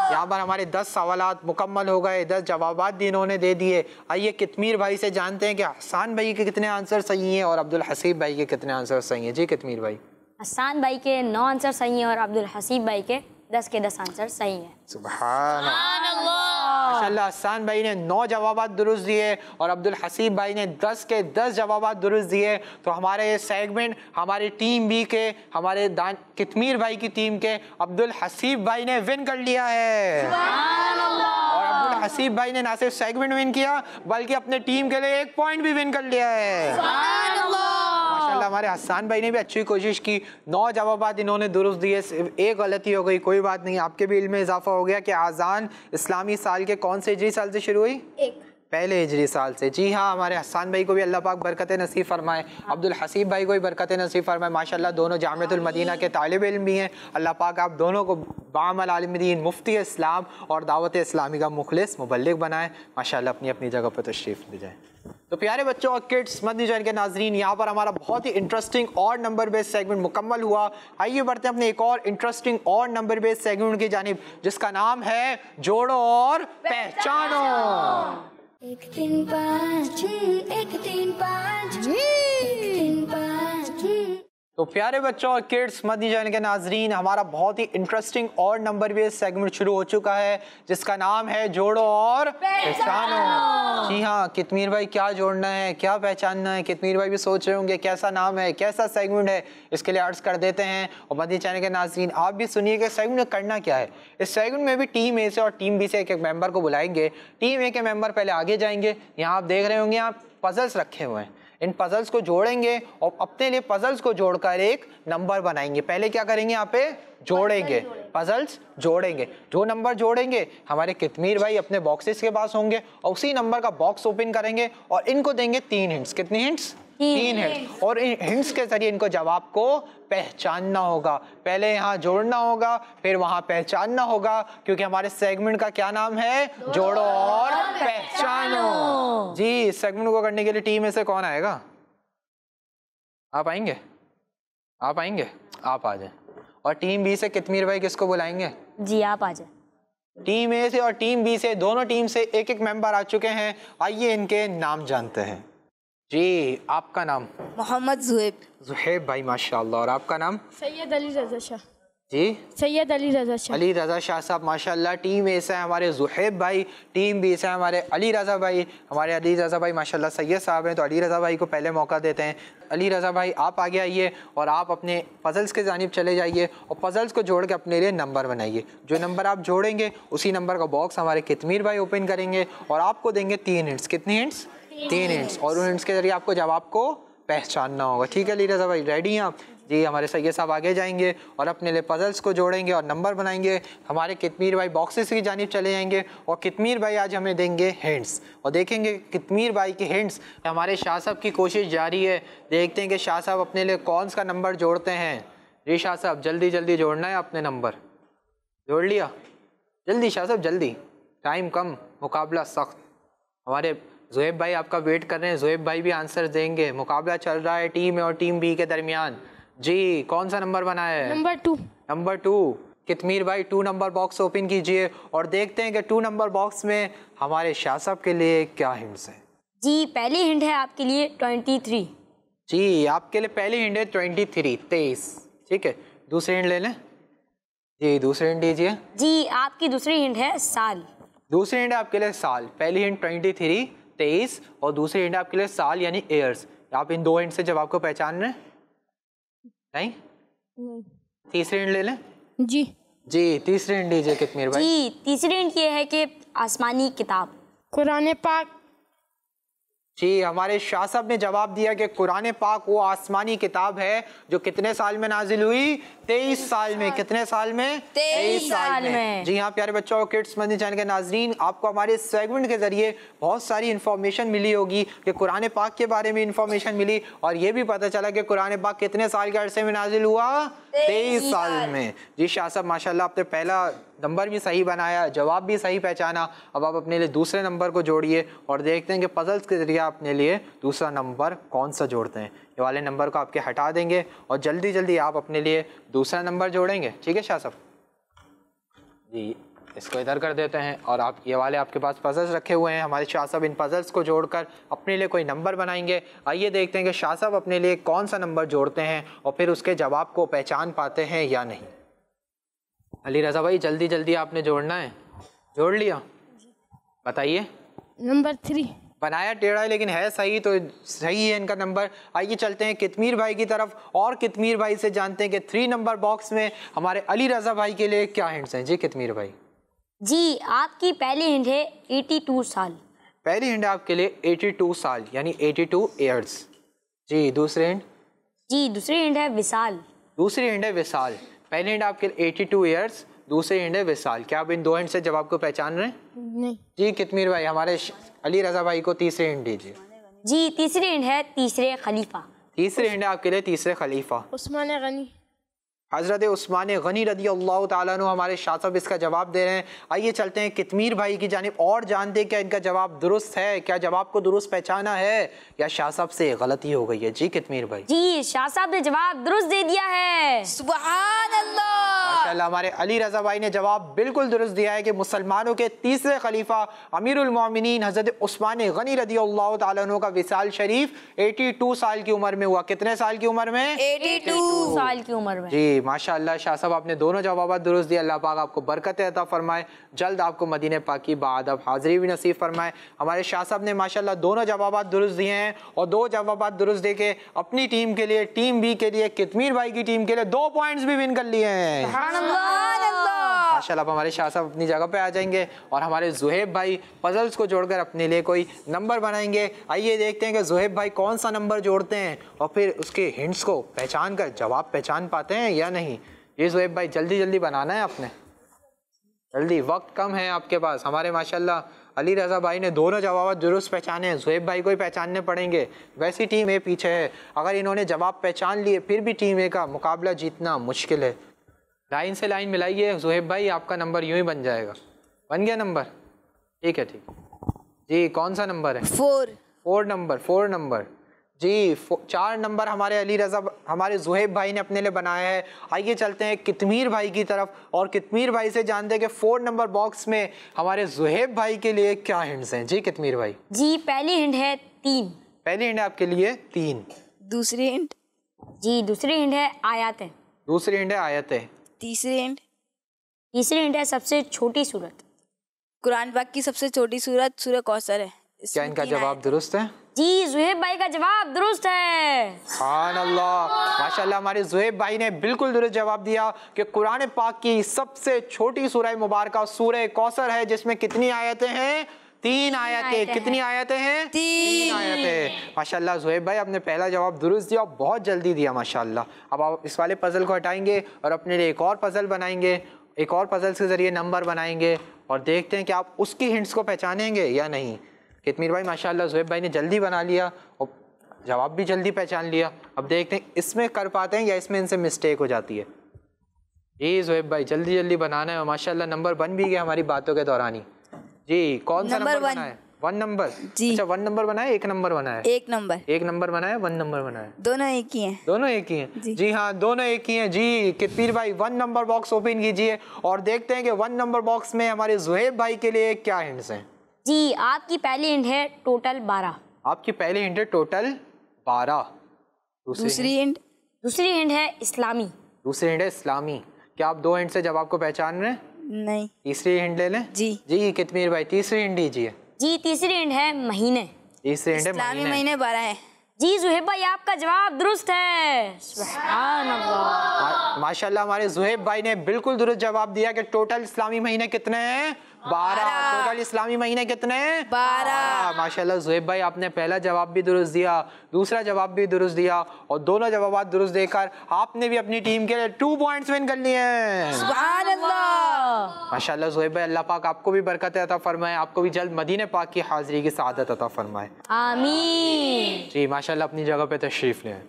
C: यहाँ पर हमारे 10 सवालात मुकम्मल हो गए, 10 जवाबात भी इन्होंने दे दिए। आइए कितमीर भाई से जानते हैं कि हसन भाई के कितने आंसर सही हैं और अब्दुल हसीब भाई के कितने आंसर सही हैं। जी कितमीर भाई।
B: हसन भाई के 9 आंसर सही हैं और अब्दुल हसीब भाई के 10 के 10 आंसर सही हैं।
C: सुभान अल्लाह। माशाल्लाह, हसन भाई ने 9 जवाबात दुरुस्त दिए और अब्दुल हसीब भाई ने 10 के 10 जवाबात दुरुस्त दिए। तो हमारे ये सेगमेंट हमारी टीम बी के, हमारे कितमीर भाई की टीम के अब्दुल हसीब भाई ने विन कर लिया है। और अब्दुल हसीब भाई ने ना सिर्फ सेगमेंट विन किया बल्कि अपने टीम के लिए 1 पॉइंट भी विन कर लिया है। माशाल्लाह, हमारे हसन भाई ने भी अच्छी कोशिश की। 9 जवाबात इन्होंने दुरुस्त दिए, सिर्फ एक गलती हो गई, कोई बात नहीं, आपके भी इल्म में इजाफा हो गया कि आज़ान इस्लामी साल के कौन से हिजरी साल से शुरू हुई? पहले हिजरी साल से। जी हाँ, हमारे हसन भाई को भी अल्लाह पाक बरकत नसीब फरमाए, अब्दुल हसीब भाई को भी बरकत नसीब फरमाए। माशाल्लाह दोनों जामिअतुल मदीना के तालिब इल्म भी हैं। अल्लाह पाक आप दोनों को बाअमल आलिम दीन, मुफ्ती इस्लाम और दावत इस्लामी का मुखलिस मुबल्लिग बनाए। माशाल्लाह अपनी अपनी जगह पर तशरीफ़ ले जाए। तो प्यारे बच्चों और किड्स मदनी चैनल के नाजरीन, यहाँ पर हमारा बहुत ही इंटरेस्टिंग और नंबर बेस्ड सेगमेंट मुकम्मल हुआ। आइए बढ़ते हैं अपने एक और इंटरेस्टिंग और नंबर बेस्ड सेगमेंट की जानिब जिसका नाम है जोड़ो और पहचानो।
A: 1 3 5 6 1 3 5 1 3 5 6।
C: तो प्यारे बच्चों और किड्स मदनी चैनल के नाजरीन, हमारा बहुत ही इंटरेस्टिंग और नंबर बेस्ड सेगमेंट शुरू हो चुका है जिसका नाम है जोड़ो और पहचानो। जी हाँ, कितमीर भाई क्या जोड़ना है, क्या पहचानना है? कितमीर भाई भी सोच रहे होंगे कैसा नाम है, कैसा सेगमेंट है, इसके लिए अर्ज कर देते हैं। और मदनी चैनल के नाजरीन आप भी सुनिए कि सेगमेंट में करना क्या है। इस सेगमेंट में भी टीम ए से और टीम बी से एक एक मेंबर को बुलाएंगे। टीम ए के मेंबर पहले आगे जाएंगे, यहाँ आप देख रहे होंगे आप पजल्स रखे हुए हैं, इन पजल्स को जोड़ेंगे और अपने लिए पजल्स को जोड़कर एक नंबर बनाएंगे। पहले क्या करेंगे, यहाँ पे जोड़ेंगे, पजल्स जोड़ेंगे। जो नंबर जोड़ेंगे हमारे कितमीर भाई अपने बॉक्सेस के पास होंगे और उसी नंबर का बॉक्स ओपन करेंगे और इनको देंगे 3 हिंट्स। कितनी हिंट्स? 3 हिंट्स। और इन हिंट्स के जरिए इनको जवाब को पहचानना होगा। पहले यहाँ जोड़ना होगा, फिर वहां पहचानना होगा, क्योंकि हमारे सेगमेंट का क्या नाम है? जोड़ो और पहचानो। जी, इस सेगमेंट को करने के लिए टीम में से कौन आएगा? आप आएंगे? आप आएंगे? आप आ जाए। और टीम बी से कितमीर भाई किसको बुलाएंगे?
B: जी आप आ जाए।
C: टीम ए से और टीम बी से, दोनों टीम से एक एक मेंबर आ चुके हैं। आइए इनके नाम जानते हैं। जी आपका नाम?
E: मोहम्मद जुहैब।
C: जुहैब भाई माशाल्लाह। और आपका नाम?
F: सैयद अली रजा शाह।
C: जी
F: सैयद अली रजा शाह।
C: अली रज़ा शाह साहब माशाल्लाह। टीम ए से हमारे जुहैब भाई, टीम बी से हमारे अली रज़ा भाई। हमारे अली रज़ा भाई माशाल्लाह सैयद साहब हैं, तो अली रज़ा भाई को पहले मौका देते हैं। अली रज़ा भाई आप आगे आइए और आप अपने पज़ल्स के जानिब चले जाइए और पज़ल्स को जोड़ के अपने लिए नंबर बनाइए। जो नंबर आप जोड़ेंगे उसी नंबर का बॉक्स हमारे कितमीर भाई ओपन करेंगे और आपको देंगे 3 हिंट्स। कितनी हिंट्स? 3 हिंट्स। और उन हिंट्स के ज़रिए आपको जवाब को पहचानना होगा। ठीक है अली रज़ा भाई, रेडी हैं आप? जी हमारे सैयद साहब आगे जाएंगे और अपने लिए पजल्स को जोड़ेंगे और नंबर बनाएंगे। हमारे कितमीर भाई बॉक्सेस की जानिब चले जाएंगे और कितमीर भाई आज हमें देंगे हिंट्स और देखेंगे कितमीर भाई के हिंट्स। हमारे शाह साहब की कोशिश जारी है, देखते हैं कि शाह साहब अपने लिए कौन सा नंबर जोड़ते हैं। जी शाह साहब जल्दी जल्दी जोड़ना है अपने नंबर। जोड़ लिया? जल्दी शाह साहब जल्दी, टाइम कम, मुकाबला सख्त। हमारे जुहैब भाई आपका वेट कर रहे हैं, जुहैब भाई भी आंसर देंगे। मुकाबला चल रहा है टीम ए और टीम बी के दरमियान। जी कौन सा नंबर बनाया है?
F: नंबर 2।
C: नंबर 2। कितमीर भाई 2 नंबर बॉक्स ओपन कीजिए और देखते हैं कि 2 नंबर बॉक्स में हमारे शाह साहब के लिए क्या हिंट्स हैं।
B: जी पहली हिंट है आपके लिए 23।
C: जी आपके लिए पहली हिंट है 23। ठीक है, दूसरी हिंट ले लें? जी दूसरी हिंट दीजिए।
B: जी आपकी दूसरी हिंट है साल।
C: दूसरी हिंट आपके लिए साल। पहली हिंट 23 और दूसरी हिंट आपके लिए साल यानी ईयर्स। आप इन 2 हिंट से जवाब को पहचान रहे हैं? नहीं? तीसरी हिंट ले लें?
F: जी।
C: जी तीसरी हिंट दीजिए कितमीर भाई।
B: जी तीसरी हिंट ये है कि आसमानी किताब।
F: कुरान पाक।
C: जी हमारे शाह साहब ने जवाब दिया कि कुरान पाक वो आसमानी किताब है जो कितने साल में नाजिल हुई? 23 साल में। कितने साल में?
B: 23 साल में।
C: जी हाँ प्यारे बच्चों और किड्स मदनी चैनल के नाजरीन, आपको हमारे इस सेगमेंट के जरिए बहुत सारी इन्फॉर्मेशन मिली होगी कि कुरान पाक के बारे में इन्फॉर्मेशन मिली और ये भी पता चला कि कुरान पाक कितने साल के अरसे में नाजिल हुआ? 23 साल में। जी शाह साहब माशाल्लाह आपने पहला नंबर भी सही बनाया, जवाब भी सही पहचाना। अब आप अपने लिए दूसरे नंबर को जोड़िए और देखते हैं कि पजल्स के जरिए अपने लिए दूसरा नंबर कौन सा जोड़ते हैं। ये वाले नंबर को आपके हटा देंगे और जल्दी जल्दी आप अपने लिए दूसरा नंबर जोड़ेंगे। ठीक है शाह साहब? जी इसको इधर कर देते हैं और आप ये वाले आपके पास पजल्स रखे हुए हैं। हमारे शाह साहब इन पजल्स को जोड़कर अपने लिए कोई नंबर बनाएंगे। आइए देखते हैं कि शाह साहब अपने लिए कौन सा नंबर जोड़ते हैं और फिर उसके जवाब को पहचान पाते हैं या नहीं। अली रज़ा भाई जल्दी जल्दी आपने जोड़ना है। जोड़ लिया? बताइए।
F: नंबर 3।
C: बनाया टेढ़ा है लेकिन है सही, तो सही है इनका नंबर। आइए चलते हैं कितमीर भाई की तरफ और कितमीर भाई से जानते हैं कि 3 नंबर बॉक्स में हमारे अली रज़ा भाई के लिए क्या हिंट्स हैं। जी कितमीर भाई।
B: जी आपकी पहली हिंट है 82 साल।
C: पहली हिंट आपके लिए 82 साल यानी 82 ईयर्स। जी दूसरी हिंट?
B: जी दूसरी हिंट है विसाल।
C: दूसरी हिंट है विसाल। पहली हिंट आपके लिए 82 ईयर्स, दूसरी हिंट है विसाल। क्या आप इन 2 हिंट से जवाब को पहचान रहे हैं?
F: नहीं।
C: जी कितमीर भाई हमारे अली रज़ा भाई को तीसरी हिंट दीजिए।
B: जी तीसरी हिंट है तीसरे खलीफा।
C: तीसरी हिंट है आपके लिए तीसरे खलीफा।
F: उस्मान गनी।
C: हज़रत उस्मान गनी रदी अल्लाह ताला अन्हु हमारे शाह साहब इसका जवाब दे रहे हैं। आइए चलते हैं कितमीर भाई की जानिब और जानते हैं क्या इनका जवाब दुरुस्त है, क्या जवाब को दुरुस्त पहचाना है या शाह साहब से गलती हो गई है। जी कितमीर भाई।
B: जी शाह साहब ने जवाब दुरुस्त दे दिया है।
E: सुभान अल्लाह।
C: माशाल्लाह हमारे अली रज़ा भाई ने जवाब बिल्कुल दुरुस्त दिया है कि मुसलमानों के तीसरे खलीफा अमीरुल मोमिनीन हज़रत उस्मान गनी रदी अल्लाह ताला अन्हु का विसाल शरीफ 82 साल की उम्र में हुआ। कितने साल की उम्र में?
B: 82 साल की उम्र में।
C: जी माशाल्लाह शाह साहब आपने दोनों जवाब दुरुस्त दिए। अल्लाह पाक आपको बरकत अता फरमाए, जल्द आपको मदीने पाक की बाअदब हाज़िरी भी नसीब फरमाए। हमारे शाह साहब ने माशाल्लाह दोनों जवाब दुरुस्त दिए हैं और 2 जवाब दुरुस्त दे के अपनी टीम के लिए, टीम बी के लिए, कितमीर भाई की टीम के लिए 2 पॉइंट्स भी विन कर लिए हैं। माशाल्लाह हमारे शाह साहब अपनी जगह पे आ जाएंगे और हमारे जुहैब भाई पजल्स को जोड़कर अपने लिए कोई नंबर बनाएंगे। आइए देखते हैं कि जुहैब भाई कौन सा नंबर जोड़ते हैं और फिर उसके हिंट्स को पहचान कर जवाब पहचान पाते हैं या नहीं। ये जुहैब भाई जल्दी जल्दी बनाना है आपने, जल्दी, वक्त कम है आपके पास। हमारे माशाल्लाह अली रज़ा भाई ने दोनों जवाब दुरुस्त पहचाने हैं, जुहैब भाई को ही पहचानने पड़ेंगे। वैसी टीम ए पीछे है, अगर इन्होंने जवाब पहचान लिए फिर भी टीम ए का मुकाबला जीतना मुश्किल है। लाइन से लाइन मिलाइए जुहैब भाई, आपका नंबर यूं ही बन जाएगा। बन गया नंबर? ठीक है ठीक। जी कौन सा नंबर है?
E: 4
C: 4 नंबर। जी 4 नंबर हमारे अली रजा हमारे जुहेब भाई ने अपने लिए बनाया है। आइए चलते हैं कितमीर भाई की तरफ और कितमीर भाई से जानते हैं कि 4 नंबर बॉक्स में हमारे जुहेब भाई के लिए क्या हिंट्स हैं। जी कितमीर भाई।
B: जी पहली हिंट है 3।
C: पहली हिंट है आपके लिए 3।
E: दूसरी हिंट।
B: जी दूसरी हिंट है आयत है।
C: दूसरी हिंट है आयत है।
E: तीसरी हिंट।
B: तीसरी हिंट है सबसे छोटी सूरत।
E: कुरान पाक की सबसे छोटी सूरत सूरह कौसर है।
C: क्या इनका जवाब दुरुस्त है?
B: जी जुहेब भाई का जवाब दुरुस्त है।
C: सुभान अल्लाह, माशाल्लाह हमारे जुहेब भाई ने बिल्कुल दुरुस्त जवाब दिया कि कुरान पाक की सबसे छोटी सूरह मुबारक सूरह कौसर है, जिसमें कितनी आयतें हैं? 3 आयतें। कितनी आयतें हैं? 3 आयतें। माशाल्लाह जुहेब भाई आपने पहला जवाब दुरुस्त दिया, बहुत जल्दी दिया माशाल्लाह। अब आप इस वाले पजल को हटाएंगे और अपने लिए एक और पजल बनाएंगे, एक और पजल के जरिए नंबर बनाएंगे और देखते हैं कि आप उसकी हिंट्स को पहचानेंगे या नहीं। कितमीर भाई माशाल्लाह जुहेब भाई ने जल्दी बना लिया और जवाब भी जल्दी पहचान लिया। अब देखते हैं इसमें कर पाते हैं या इसमें इनसे मिस्टेक हो जाती है। जी जुहेब भाई जल्दी जल्दी बनाना है और माशाल्लाह नंबर बन भी गया हमारी बातों के दौरान ही। जी कौन सा नंबर बना है? 1 नंबर।
E: जी।
C: अच्छा 1 नंबर बना है, 1 नंबर बना है?
E: 1 नंबर।
C: 1 नंबर बना है, 1 नंबर बना है।
E: दोनों एक ही हैं।
C: दोनों एक ही हैं। जी हाँ दोनों एक ही हैं। जी कितमीर भाई 1 नंबर बॉक्स ओपन कीजिए और देखते हैं कि 1 नंबर बॉक्स में हमारे जुहेब भाई के लिए क्या हिंट्स हैं।
B: जी आपकी पहली हिंट है टोटल 12।
C: आपकी पहली हिंट है टोटल 12।
E: दूसरी हिंट।
B: दूसरी हिंट है इस्लामी।
C: दूसरी हिंट है इस्लामी। क्या आप 2 हिंट से जवाब को पहचान रहे हैं?
E: नहीं।
C: तीसरी हिंट ले लें?
E: जी।
C: जी कितमीर भाई तीसरी हिंट दीजिए।
B: जी तीसरी हिंट है महीने।
C: तीसरी हिंट है
E: इस्लामी
C: महीने।
E: महीने 12 हैं।
B: जी जुहेब भाई आपका जवाब दुरुस्त है। सुभान अल्लाह।
C: माशाल्लाह हमारे जुहेब भाई ने बिल्कुल दुरुस्त जवाब दिया कि टोटल इस्लामी महीने कितने हैं? 12। टोटल इस्लामी महीने कितने हैं?
E: 12।
C: माशाल्लाह जुहेब भाई आपने पहला जवाब भी दुरुस्त दिया, दूसरा जवाब भी दुरुस्त दिया और दोनों जवाब दुरुस्त देकर आपने भी अपनी टीम के लिए 2 पॉइंट्स विन कर लिए हैं।
E: सुभान अल्लाह।
C: माशाल्लाह जुहेब भाई अल्लाह पाक आपको भी बरकत अता फरमाए, आपको भी जल्द मदीने पाक की हाजिरी की सआदत अता फरमाए।
B: आमीन।
C: जी माशाल्लाह अपनी जगह पे तशरीफ लें।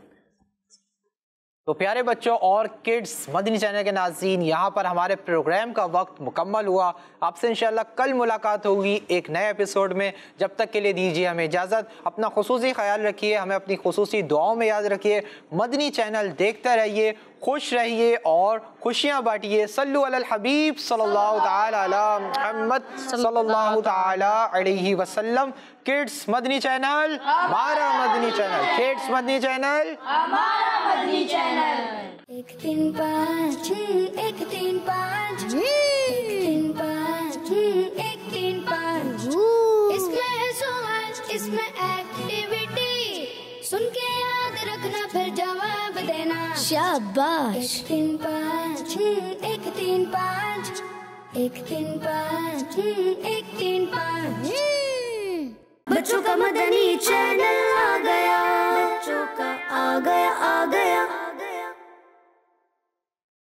C: तो प्यारे बच्चों और किड्स मदनी चैनल के नाज़रीन, यहाँ पर हमारे प्रोग्राम का वक्त मुकम्मल हुआ। आपसे इंशाल्लाह कल मुलाकात होगी एक नए एपिसोड में। जब तक के लिए दीजिए हमें इजाज़त। अपना खुसूसी ख्याल रखिए, हमें अपनी खुसूसी दुआओं में याद रखिए। मदनी चैनल देखते रहिए, खुश रहिए और खुशियाँ बांटिए। सल्लु अलल हबीब सल्लल्लाहु ताला अला मुहम्मद सल्लल्लाहु ताला अलैहि वसल्लम। किड्स मदनी चैनल हमारा Madani channel. Kids Madani channel
B: हमारा मदनी चैनल।
A: 1 3 5 1 3 5 1 3 5 1 3 5। इसमें है सवाल, इसमें एक्टिविटी, सुन के याद रखना फिर जवाब देना। शाबाश। 1 3 5 1 3 5 1 3 5 1 3